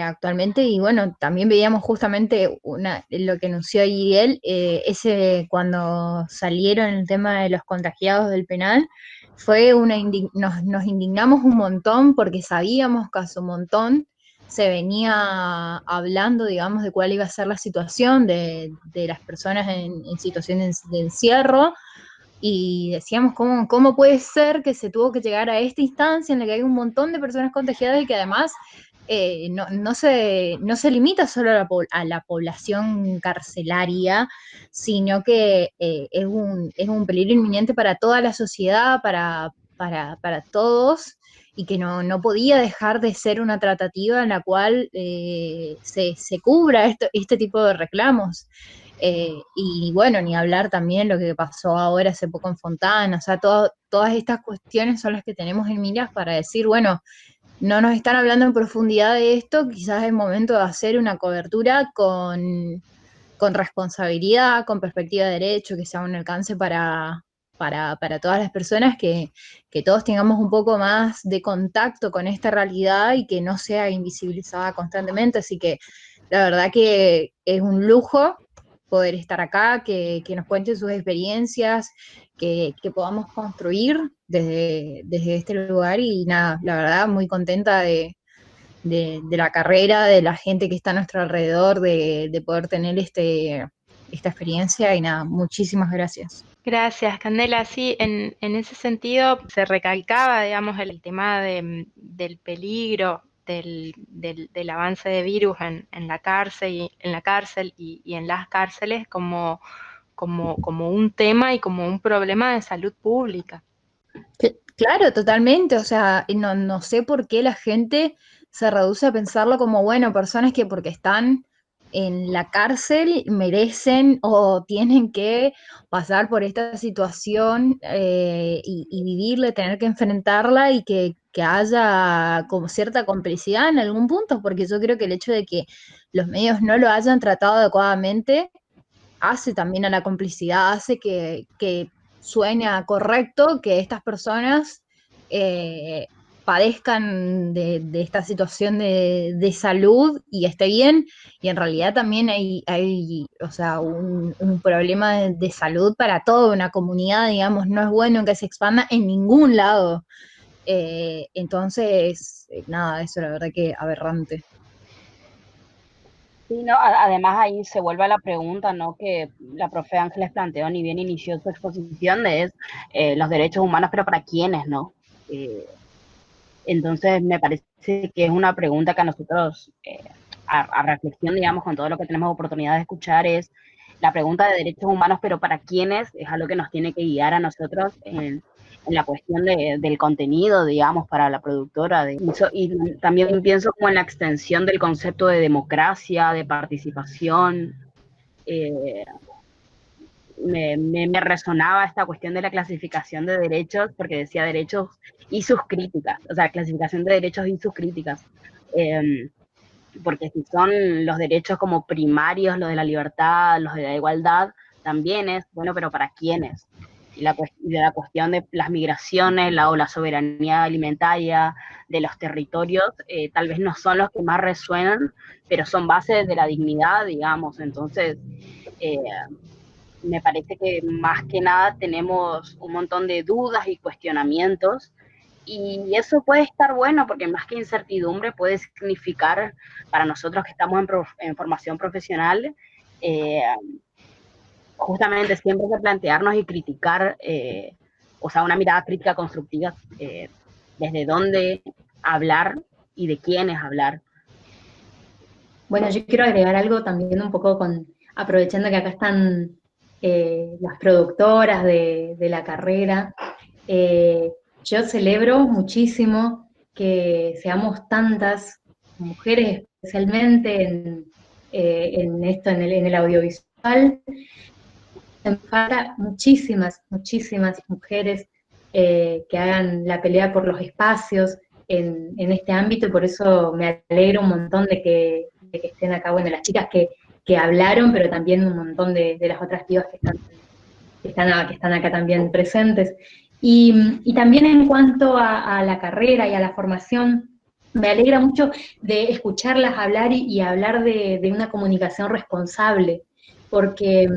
actualmente, y bueno, también veíamos justamente lo que anunció Iriel, ese cuando salieron el tema de los contagiados del penal, fue nos indignamos un montón porque sabíamos que hace un montón se venía hablando, digamos, de cuál iba a ser la situación de las personas en situación de encierro, y decíamos, ¿cómo puede ser que se tuvo que llegar a esta instancia en la que hay un montón de personas contagiadas y que además no se limita solo a la población carcelaria, sino que es un peligro inminente para toda la sociedad, para todos, y que no podía dejar de ser una tratativa en la cual se cubra este tipo de reclamos. Y bueno, ni hablar también lo que pasó ahora hace poco en Fontana, o sea, todas estas cuestiones son las que tenemos en miras para decir, bueno, no nos están hablando en profundidad de esto, quizás es momento de hacer una cobertura con responsabilidad, con perspectiva de derecho, que sea un alcance para todas las personas, que todos tengamos un poco más de contacto con esta realidad y que no sea invisibilizada constantemente. Así que la verdad que es un lujo poder estar acá, que nos cuenten sus experiencias, que podamos construir desde este lugar, y nada, la verdad muy contenta de la carrera, de la gente que está a nuestro alrededor, de poder tener esta experiencia, y nada, muchísimas gracias. Gracias, Candela. Sí, en ese sentido se recalcaba, digamos, el tema del peligro del avance de virus en la cárcel y en las cárceles como un tema y como un problema de salud pública. Claro, totalmente. O sea, no sé por qué la gente se reduce a pensarlo como, bueno, personas que porque están en la cárcel merecen o tienen que pasar por esta situación y vivirla, tener que enfrentarla, y que haya como cierta complicidad en algún punto, porque yo creo que el hecho de que los medios no lo hayan tratado adecuadamente hace también a la complicidad, hace que suene correcto que estas personas padezcan de esta situación de salud y esté bien, y en realidad también hay o sea, un problema de salud para toda una comunidad, digamos, no es bueno que se expanda en ningún lado. Entonces, nada, eso la verdad que aberrante. Sí, no, además ahí se vuelve a la pregunta, ¿no?, que la profe Ángeles planteó ni bien inició su exposición, de los derechos humanos, pero ¿para quiénes, no? Entonces me parece que es una pregunta que a nosotros, a reflexión, digamos, con todo lo que tenemos oportunidad de escuchar, es la pregunta de derechos humanos, pero ¿para quiénes? Es algo que nos tiene que guiar a nosotros en la cuestión del contenido, digamos, para la productora. Y también pienso como en la extensión del concepto de democracia, de participación. Me resonaba esta cuestión de la clasificación de derechos, porque decía derechos y sus críticas, o sea, clasificación de derechos y sus críticas. Porque si son los derechos como primarios, los de la libertad, los de la igualdad, también es, bueno, pero ¿para quiénes? Y de la cuestión de las migraciones o la soberanía alimentaria de los territorios, tal vez no son los que más resuenan, pero son bases de la dignidad, digamos. Entonces, me parece que más que nada tenemos un montón de dudas y cuestionamientos, y eso puede estar bueno, porque más que incertidumbre puede significar para nosotros que estamos en formación profesional, justamente siempre que plantearnos y criticar, o sea, una mirada crítica constructiva, desde dónde hablar y de quiénes hablar. Bueno, yo quiero agregar algo también un poco aprovechando que acá están las productoras de la carrera. Yo celebro muchísimo que seamos tantas mujeres, especialmente en esto, en el audiovisual. Me falta muchísimas mujeres que hagan la pelea por los espacios, en este ámbito, y por eso me alegro un montón de que estén acá, bueno, las chicas que hablaron, pero también un montón de las otras pibas que están acá también presentes. Y también en cuanto a la carrera y a la formación, me alegra mucho de escucharlas hablar y hablar de una comunicación responsable, porque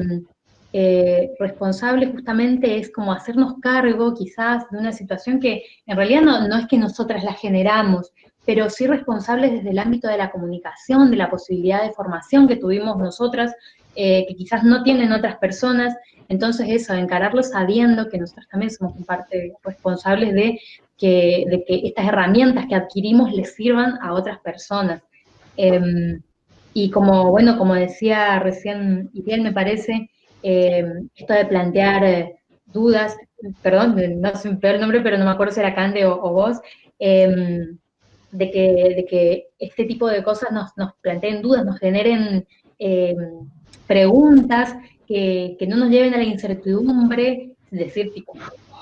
responsable justamente es como hacernos cargo quizás de una situación que en realidad no es que nosotras la generamos, pero sí responsables desde el ámbito de la comunicación, de la posibilidad de formación que tuvimos nosotras, que quizás no tienen otras personas. Entonces eso, encararlo sabiendo que nosotros también somos en parte responsables de que estas herramientas que adquirimos les sirvan a otras personas. Y como decía recién Iriel, me parece, esto de plantear dudas, perdón, no sé el nombre, pero no me acuerdo si era Cande o vos, de que este tipo de cosas nos planteen dudas, nos generen preguntas que no nos lleven a la incertidumbre, es decir, tipo,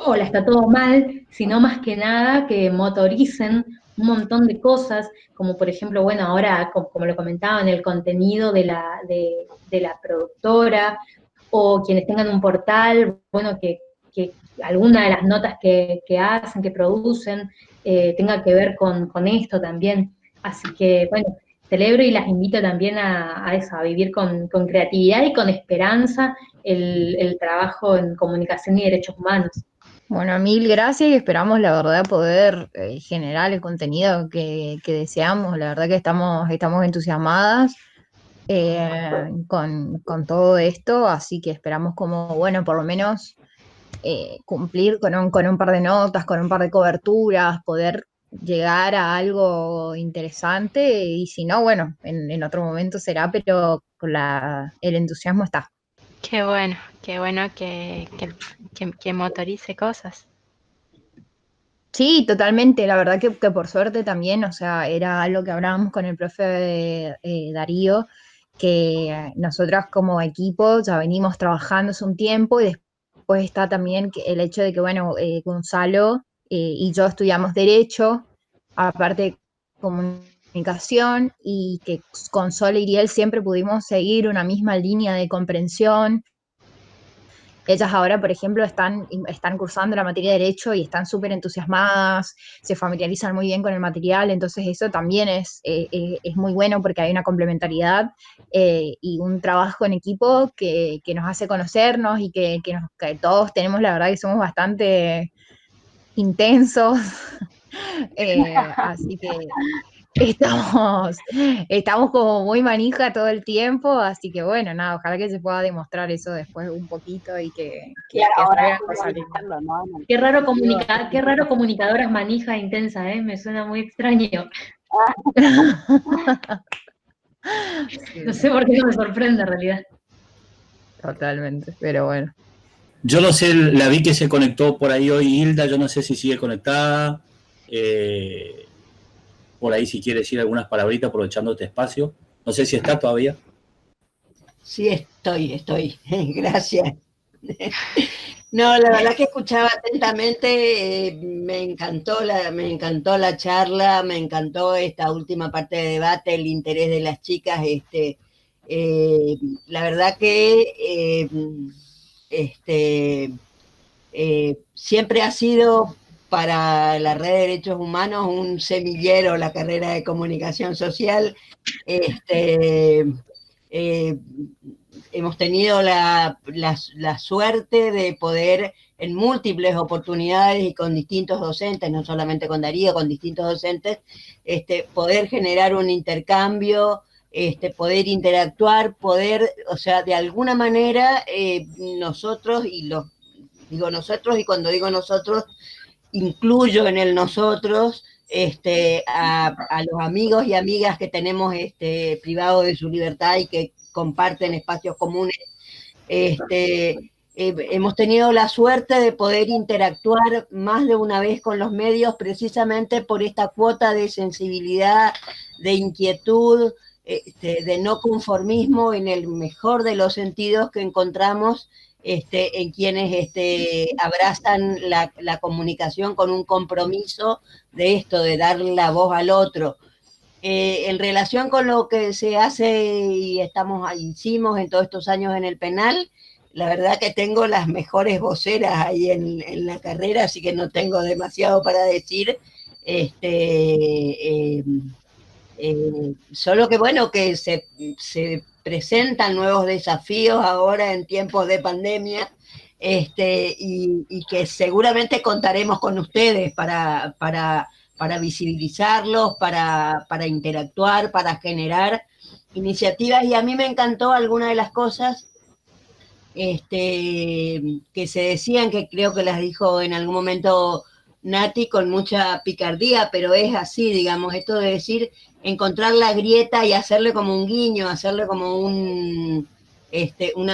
hola, está todo mal, sino más que nada que motoricen un montón de cosas, como por ejemplo, bueno, ahora, como lo comentaba, en el contenido de la productora, o quienes tengan un portal, bueno, que alguna de las notas que hacen, que producen, tenga que ver con esto también. Así que, bueno, celebro y las invito también a eso, a vivir con creatividad y con esperanza el trabajo en comunicación y derechos humanos. Bueno, mil gracias y esperamos, la verdad, poder generar el contenido que deseamos. La verdad que estamos entusiasmadas con todo esto, así que esperamos como, bueno, por lo menos cumplir con un par de notas, con un par de coberturas, poder llegar a algo interesante, y si no, bueno, en otro momento será, pero el entusiasmo está. Qué bueno que motorice cosas. Sí, totalmente, la verdad que por suerte también, o sea, era algo que hablábamos con el profe Darío, que nosotras como equipo ya venimos trabajando hace un tiempo, y después está también el hecho de que, bueno, Gonzalo y yo estudiamos Derecho, aparte Comunicación, y que con Sol y Iriel siempre pudimos seguir una misma línea de comprensión. Ellas ahora, por ejemplo, están cursando la materia de Derecho y están súper entusiasmadas, se familiarizan muy bien con el material, entonces eso también es muy bueno porque hay una complementariedad y un trabajo en equipo que nos hace conocernos, y que todos tenemos, la verdad que somos bastante intensos, así que estamos como muy manija todo el tiempo, así que bueno, nada, ojalá que se pueda demostrar eso después un poquito y que salgan cosas lindas. Qué raro comunicadoras manija intensa, me suena muy extraño. No sé por qué no me sorprende en realidad. Totalmente, pero bueno. Yo no sé, la vi que se conectó por ahí hoy Hilda, yo no sé si sigue conectada. Por ahí si quiere decir algunas palabritas aprovechando este espacio. No sé si está todavía. Sí, estoy. Gracias. No, la verdad que escuchaba atentamente, me encantó la charla, me encantó esta última parte de debate, el interés de las chicas. La verdad que siempre ha sido para la Red de Derechos Humanos un semillero la carrera de comunicación social. Hemos tenido la suerte de poder en múltiples oportunidades y con distintos docentes, no solamente con Darío, con distintos docentes, poder generar un intercambio, poder interactuar, o sea, de alguna manera nosotros, y digo nosotros, y cuando digo nosotros, incluyo en el nosotros a los amigos y amigas que tenemos privados de su libertad y que comparten espacios comunes. Hemos tenido la suerte de poder interactuar más de una vez con los medios precisamente por esta cuota de sensibilidad, de inquietud, de no conformismo en el mejor de los sentidos que encontramos en quienes abrazan la comunicación con un compromiso de esto, de dar la voz al otro. En relación con lo que se hace y hicimos en todos estos años en el penal, la verdad que tengo las mejores voceras ahí en la carrera, así que no tengo demasiado para decir. Solo que bueno, que se presentan nuevos desafíos ahora en tiempos de pandemia, y que seguramente contaremos con ustedes para visibilizarlos, para interactuar, para generar iniciativas. Y a mí me encantó alguna de las cosas que se decían, que creo que las dijo en algún momento Nati con mucha picardía, pero es así, digamos, esto de decir, encontrar la grieta y hacerle como un guiño, hacerle como una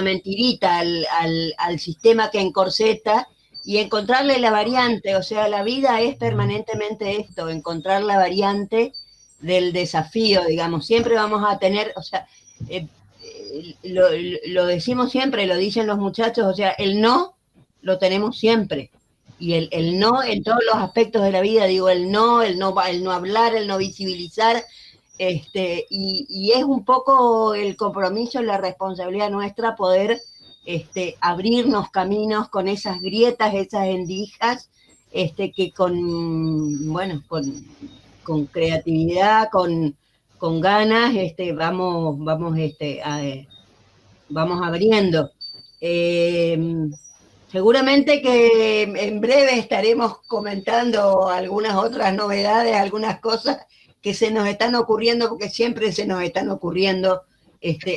mentirita al sistema que encorseta, y encontrarle la variante. O sea, la vida es permanentemente esto, encontrar la variante del desafío, digamos. Siempre vamos a tener, o sea, lo decimos siempre, lo dicen los muchachos, o sea, el no lo tenemos siempre. Y el no en todos los aspectos de la vida, digo, el no hablar, el no visibilizar, y es un poco el compromiso y la responsabilidad nuestra poder abrirnos caminos con esas grietas, esas endijas, que con creatividad, con ganas, vamos abriendo. Seguramente que en breve estaremos comentando algunas otras novedades, algunas cosas que se nos están ocurriendo, porque siempre se nos están ocurriendo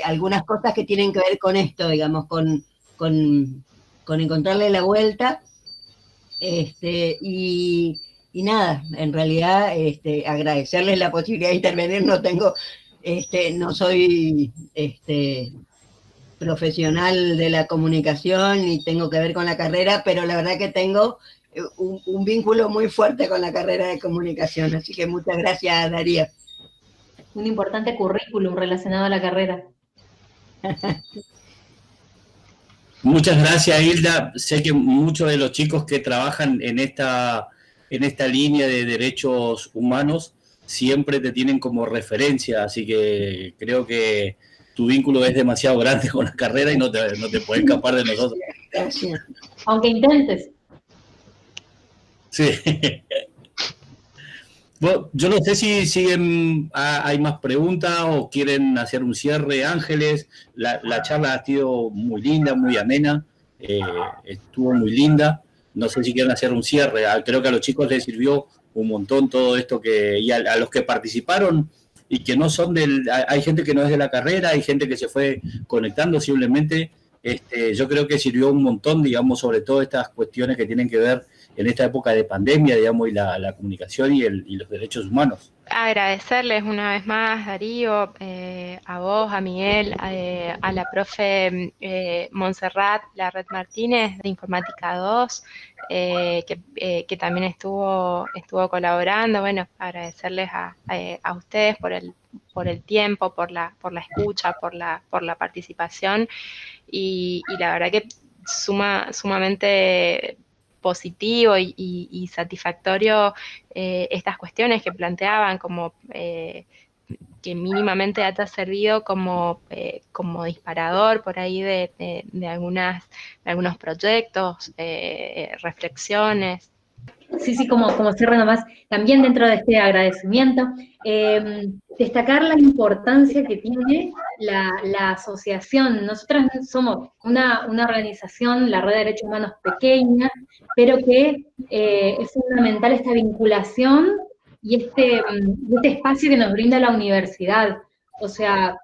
algunas cosas que tienen que ver con esto, digamos, con encontrarle la vuelta. Y nada, en realidad agradecerles la posibilidad de intervenir. No soy profesional de la comunicación ni tengo que ver con la carrera, pero la verdad que tengo un vínculo muy fuerte con la carrera de comunicación, así que muchas gracias, Darío. Un importante currículum relacionado a la carrera. Muchas gracias, Hilda. Sé que muchos de los chicos que trabajan en esta línea de derechos humanos siempre te tienen como referencia, así que creo que tu vínculo es demasiado grande con la carrera y no te puedes escapar de nosotros. Gracias. Aunque intentes. Sí. Bueno, yo no sé si hay más preguntas o quieren hacer un cierre, Ángeles. La charla ha sido muy linda, muy amena, estuvo muy linda. No sé si quieren hacer un cierre. Creo que a los chicos les sirvió un montón todo esto, y a los que participaron y que no son hay gente que no es de la carrera, hay gente que se fue conectando simplemente. Yo creo que sirvió un montón, digamos, sobre todo estas cuestiones que tienen que ver en esta época de pandemia, digamos, y la comunicación y los derechos humanos. Agradecerles una vez más, Darío, a vos, a Miguel, a la profe Montserrat Larret Martínez de Informática 2, que también estuvo colaborando. Bueno, agradecerles a ustedes por el tiempo, por la escucha, por la participación, y la verdad que sumamente positivo y satisfactorio estas cuestiones que planteaban, como que mínimamente ha servido como disparador por ahí de algunos proyectos, reflexiones. Sí, como cierre nomás, también dentro de este agradecimiento, destacar la importancia que tiene la asociación. Nosotras somos una organización, la Red de Derechos Humanos, pequeña, pero que es fundamental esta vinculación y este espacio que nos brinda la universidad. O sea,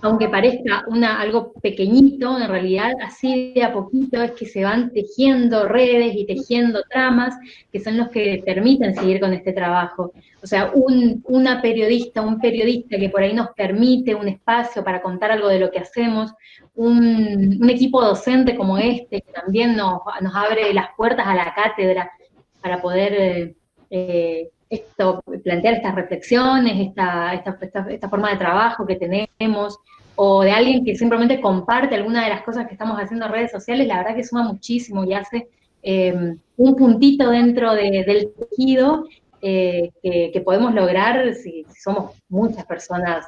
aunque parezca algo pequeñito, en realidad así de a poquito es que se van tejiendo redes y tejiendo tramas que son los que permiten seguir con este trabajo. O sea, un periodista que por ahí nos permite un espacio para contar algo de lo que hacemos, un equipo docente como este, que también nos abre las puertas a la cátedra para poder plantear estas reflexiones, esta forma de trabajo que tenemos, o de alguien que simplemente comparte alguna de las cosas que estamos haciendo en redes sociales, la verdad que suma muchísimo y hace un puntito dentro del tejido que podemos lograr si somos muchas personas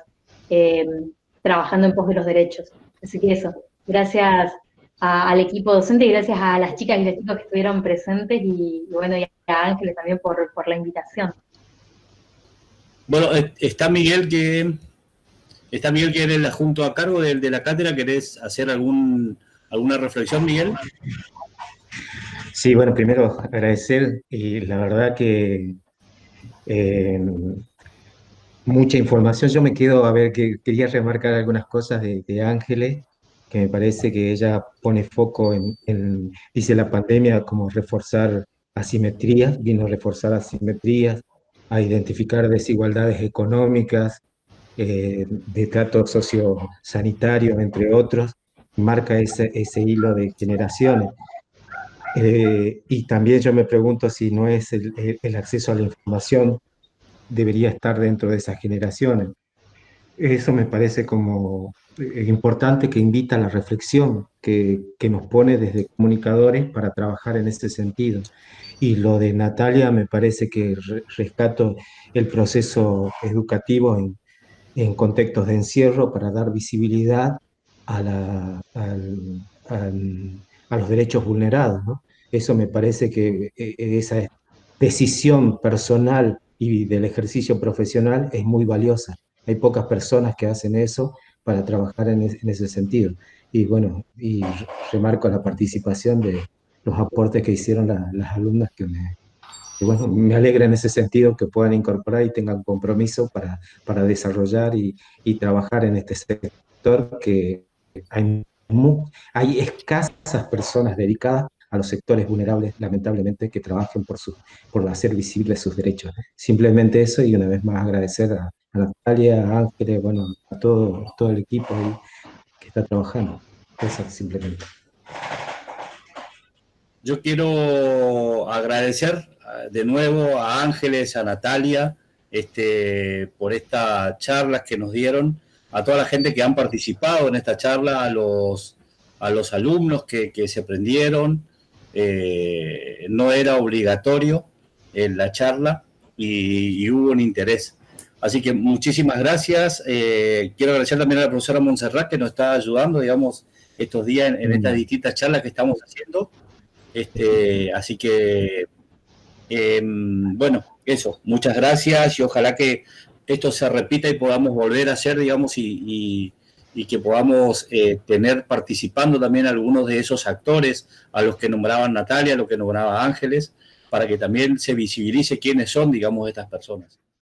trabajando en pos de los derechos. Así que eso, gracias al equipo docente y gracias a las chicas y los chicos que estuvieron presentes y bueno, y a Ángeles también por la invitación. Bueno, está Miguel que eres junto a cargo de la cátedra. ¿Querés hacer alguna reflexión, Miguel? Sí, bueno, primero agradecer y la verdad que mucha información. Yo me quedo a ver que quería remarcar algunas cosas de Ángeles, que me parece que ella pone foco dice la pandemia como reforzar asimetrías, vino a reforzar asimetrías, a identificar desigualdades económicas, de trato sociosanitario, entre otros, marca ese hilo de generaciones. Y también yo me pregunto si no es el acceso a la información debería estar dentro de esas generaciones. Eso me parece como importante, que invita a la reflexión, que nos pone desde comunicadores para trabajar en ese sentido. Y lo de Natalia me parece que rescato el proceso educativo en contextos de encierro para dar visibilidad a los derechos vulnerados, ¿no? Eso me parece que esa decisión personal y del ejercicio profesional es muy valiosa. Hay pocas personas que hacen eso para trabajar en ese sentido. Y bueno, y remarco la participación de los aportes que hicieron las alumnas que bueno, me alegra en ese sentido que puedan incorporar y tengan compromiso para desarrollar y trabajar en este sector, que hay escasas personas dedicadas a los sectores vulnerables, lamentablemente, que trabajen por hacer visibles sus derechos. Simplemente eso, y una vez más agradecer a Natalia, a Ángeles, bueno, a todo el equipo ahí que está trabajando. Eso simplemente. Yo quiero agradecer de nuevo a Ángeles, a Natalia, por estas charlas que nos dieron, a toda la gente que han participado en esta charla, a los alumnos que se prendieron. No era obligatorio la charla y hubo un interés. Así que muchísimas gracias. Quiero agradecer también a la profesora Montserrat, que nos está ayudando, digamos, estos días en estas distintas charlas que estamos haciendo. Así que, bueno, eso, muchas gracias y ojalá que esto se repita y podamos volver a hacer, digamos, y que podamos tener participando también algunos de esos actores a los que nombraban Natalia, a los que nombraba Ángeles, para que también se visibilice quiénes son, digamos, estas personas.